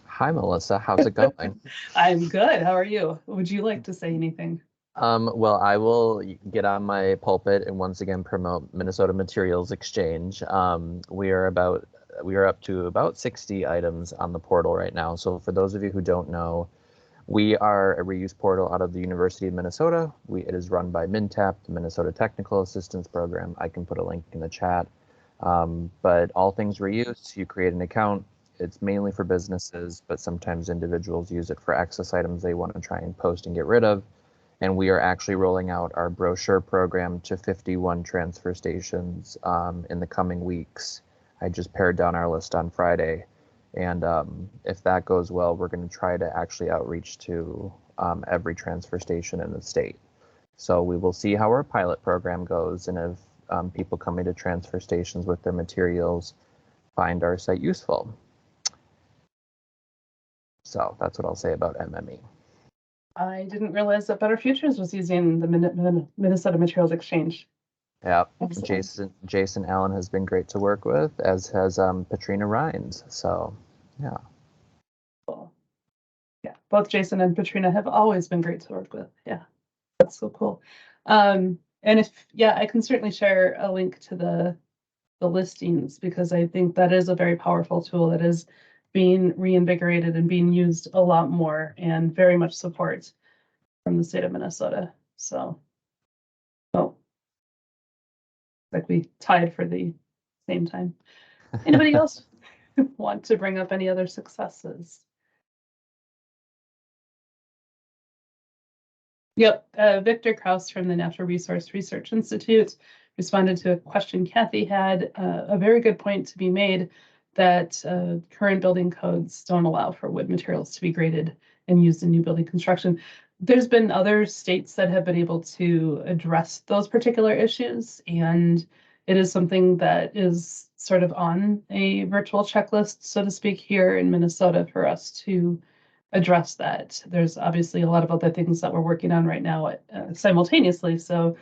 Hi, Melissa. How's it going? I'm good. How are you? Would you like to say anything? Well, I will get on my pulpit and once again promote Minnesota Materials Exchange. We are up to about 60 items on the portal right now. So for those of you who don't know, we are a reuse portal out of the University of Minnesota. It is run by MNTAP, the Minnesota Technical Assistance Program. I can put a link in the chat. But all things reuse, you create an account. It's mainly for businesses, but sometimes individuals use it for excess items they want to try and post and get rid of. And we are actually rolling out our brochure program to 51 transfer stations in the coming weeks. I just pared down our list on Friday. And if that goes well, we're going to try to actually outreach to every transfer station in the state. So we will see how our pilot program goes, and if people coming to transfer stations with their materials find our site useful. So that's what I'll say about MME. I didn't realize that Better Futures was using the Minnesota Materials Exchange. Yeah, Jason Allen has been great to work with, as has Patrina Rhines. So, yeah. Cool. Yeah, both Jason and Patrina have always been great to work with. Yeah, that's so cool. And I can certainly share a link to the listings, because I think that is a very powerful tool that is being reinvigorated and being used a lot more, and very much support from the state of Minnesota. So, like we tied for the same time. Anybody else want to bring up any other successes? Yep, Victor Kraus from the Natural Resource Research Institute responded to a question Kathy had. A very good point to be made that current building codes don't allow for wood materials to be graded and used in new building construction. There's been other states that have been able to address those particular issues, and it is something that is sort of on a virtual checklist, so to speak, here in Minnesota for us to address that. There's obviously a lot of other things that we're working on right now simultaneously. So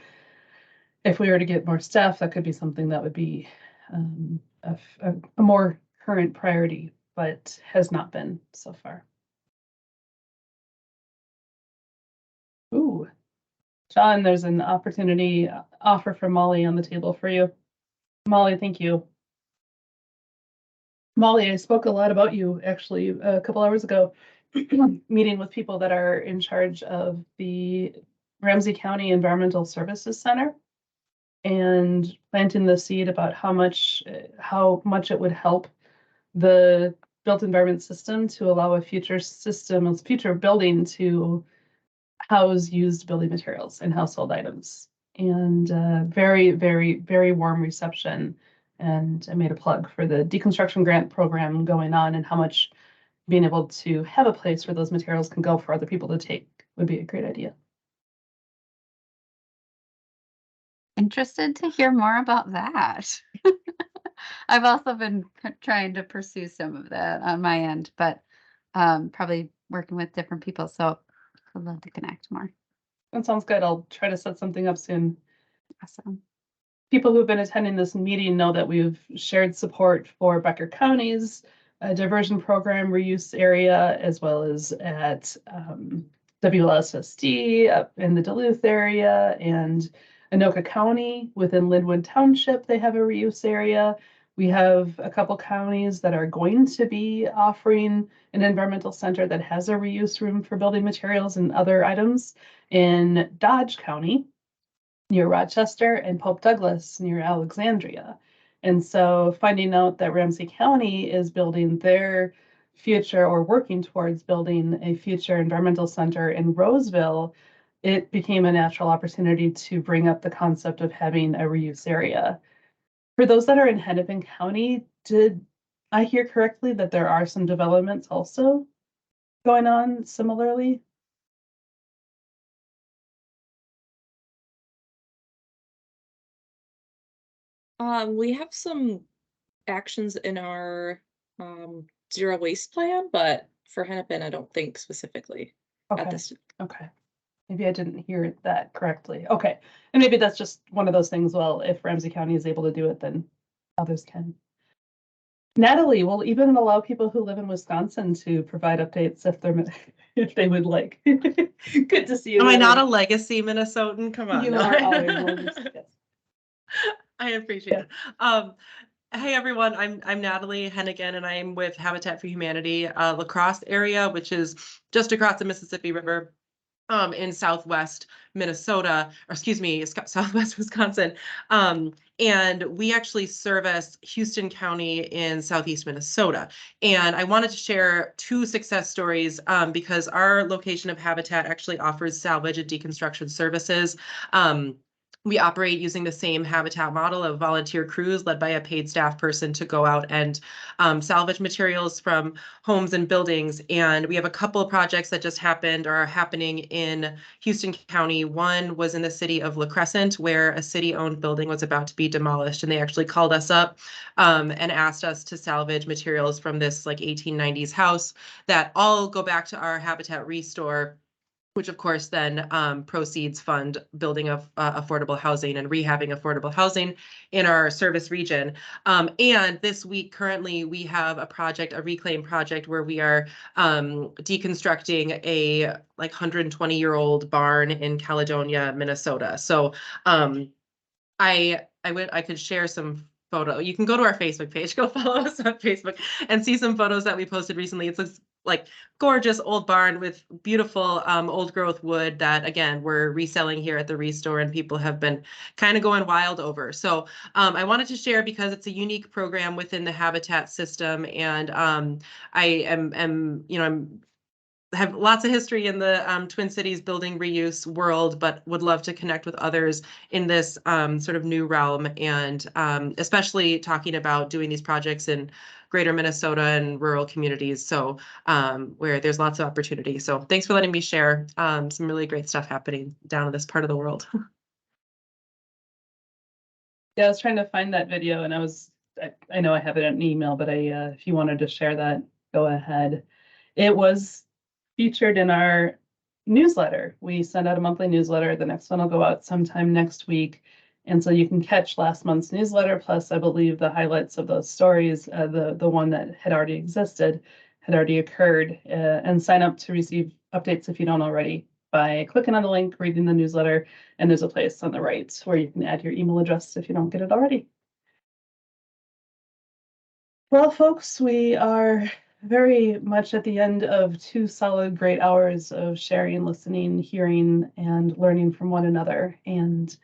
if we were to get more staff, that could be something that would be a more current priority, but has not been so far. Ooh, John, there's an opportunity offer from Molly on the table for you. Molly, thank you. Molly, I spoke a lot about you actually a couple hours ago, meeting with people that are in charge of the Ramsey County Environmental Services Center, and planting the seed about how much it would help the built environment system to allow a future building to house used building materials and household items. And very, very, very warm reception. And I made a plug for the deconstruction grant program going on, and how much being able to have a place where those materials can go for other people to take would be a great idea. Interested to hear more about that. I've also been trying to pursue some of that on my end, but probably working with different people. So I'd love to connect more. That sounds good. I'll try to set something up soon. Awesome. People who've been attending this meeting know that we've shared support for Becker County's diversion program reuse area, as well as at WLSSD up in the Duluth area, and Anoka County within Linwood Township, they have a reuse area. We have a couple counties that are going to be offering an environmental center that has a reuse room for building materials and other items in Dodge County, near Rochester, and Pope Douglas near Alexandria. And so finding out that Ramsey County is building their future, or working towards building a future environmental center in Roseville, it became a natural opportunity to bring up the concept of having a reuse area. For those that are in Hennepin County, did I hear correctly that there are some developments also going on similarly? We have some actions in our zero waste plan, but for Hennepin, I don't think specifically at Okay, this. okay. Maybe I didn't hear that correctly. Okay, and maybe that's just one of those things, well, if Ramsey County is able to do it, then others can. Natalie will even allow people who live in Wisconsin to provide updates if they're, if they would like. Good to see you. Am I not a Natalie. legacy Minnesotan? Come on. You no. are always, yes. I appreciate it. Hey everyone, I'm Natalie Hennigan, and I'm with Habitat for Humanity La Crosse area, which is just across the Mississippi River in southwest Minnesota, or excuse me, southwest Wisconsin. And we actually service Houston County in southeast Minnesota. And I wanted to share two success stories because our location of Habitat actually offers salvage and deconstruction services. We operate using the same Habitat model of volunteer crews led by a paid staff person to go out and salvage materials from homes and buildings. And we have a couple of projects that just happened or are happening in Houston County. One was in the city of La Crescent, where a city-owned building was about to be demolished. And they actually called us up and asked us to salvage materials from this like 1890s house that all go back to our Habitat Restore, which of course then proceeds fund building of affordable housing and rehabbing affordable housing in our service region. And this week, currently, we have a project, a reclaim project, where we are deconstructing a like 120-year-old barn in Caledonia, Minnesota. So I could share some photo. You can go to our Facebook page, go follow us on Facebook, and see some photos that we posted recently. It's this like gorgeous old barn with beautiful old growth wood that, again, we're reselling here at the Restore, and people have been kind of going wild over. So I wanted to share because it's a unique program within the Habitat system, and I am have lots of history in the Twin Cities building reuse world, but would love to connect with others in this sort of new realm, and especially talking about doing these projects in greater Minnesota and rural communities. So where there's lots of opportunity. So thanks for letting me share some really great stuff happening down in this part of the world. Yeah, I was trying to find that video, and I know I have it in an email, but if you wanted to share that, go ahead. It was featured in our newsletter. We send out a monthly newsletter. The next one will go out sometime next week. And so you can catch last month's newsletter, plus I believe the highlights of those stories, the one that had already existed, had already occurred, and sign up to receive updates if you don't already by clicking on the link, reading the newsletter, and there's a place on the right where you can add your email address if you don't get it already. Well, folks, we are very much at the end of 2 solid, great hours of sharing, listening, hearing, and learning from one another. And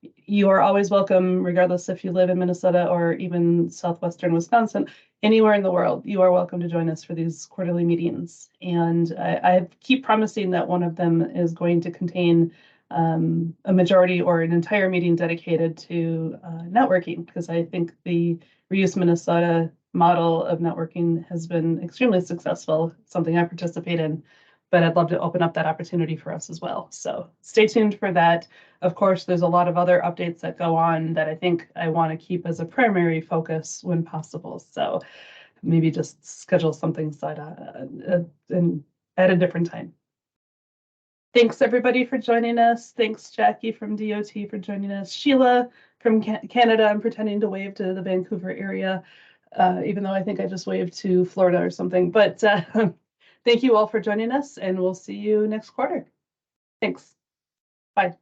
you are always welcome, regardless if you live in Minnesota or even southwestern Wisconsin. anywhere in the world, you are welcome to join us for these quarterly meetings. And I keep promising that one of them is going to contain a majority or an entire meeting dedicated to networking, because I think the Reuse Minnesota model of networking has been extremely successful, something I participate in, but I'd love to open up that opportunity for us as well. So stay tuned for that. Of course, there's a lot of other updates that go on that I think I want to keep as a primary focus when possible. So maybe just schedule something aside and at a different time. Thanks everybody for joining us. Thanks Jackie from DOT for joining us. Sheila from Canada. I'm pretending to wave to the Vancouver area, even though I think I just waved to Florida or something. But thank you all for joining us, and we'll see you next quarter. Thanks. Bye.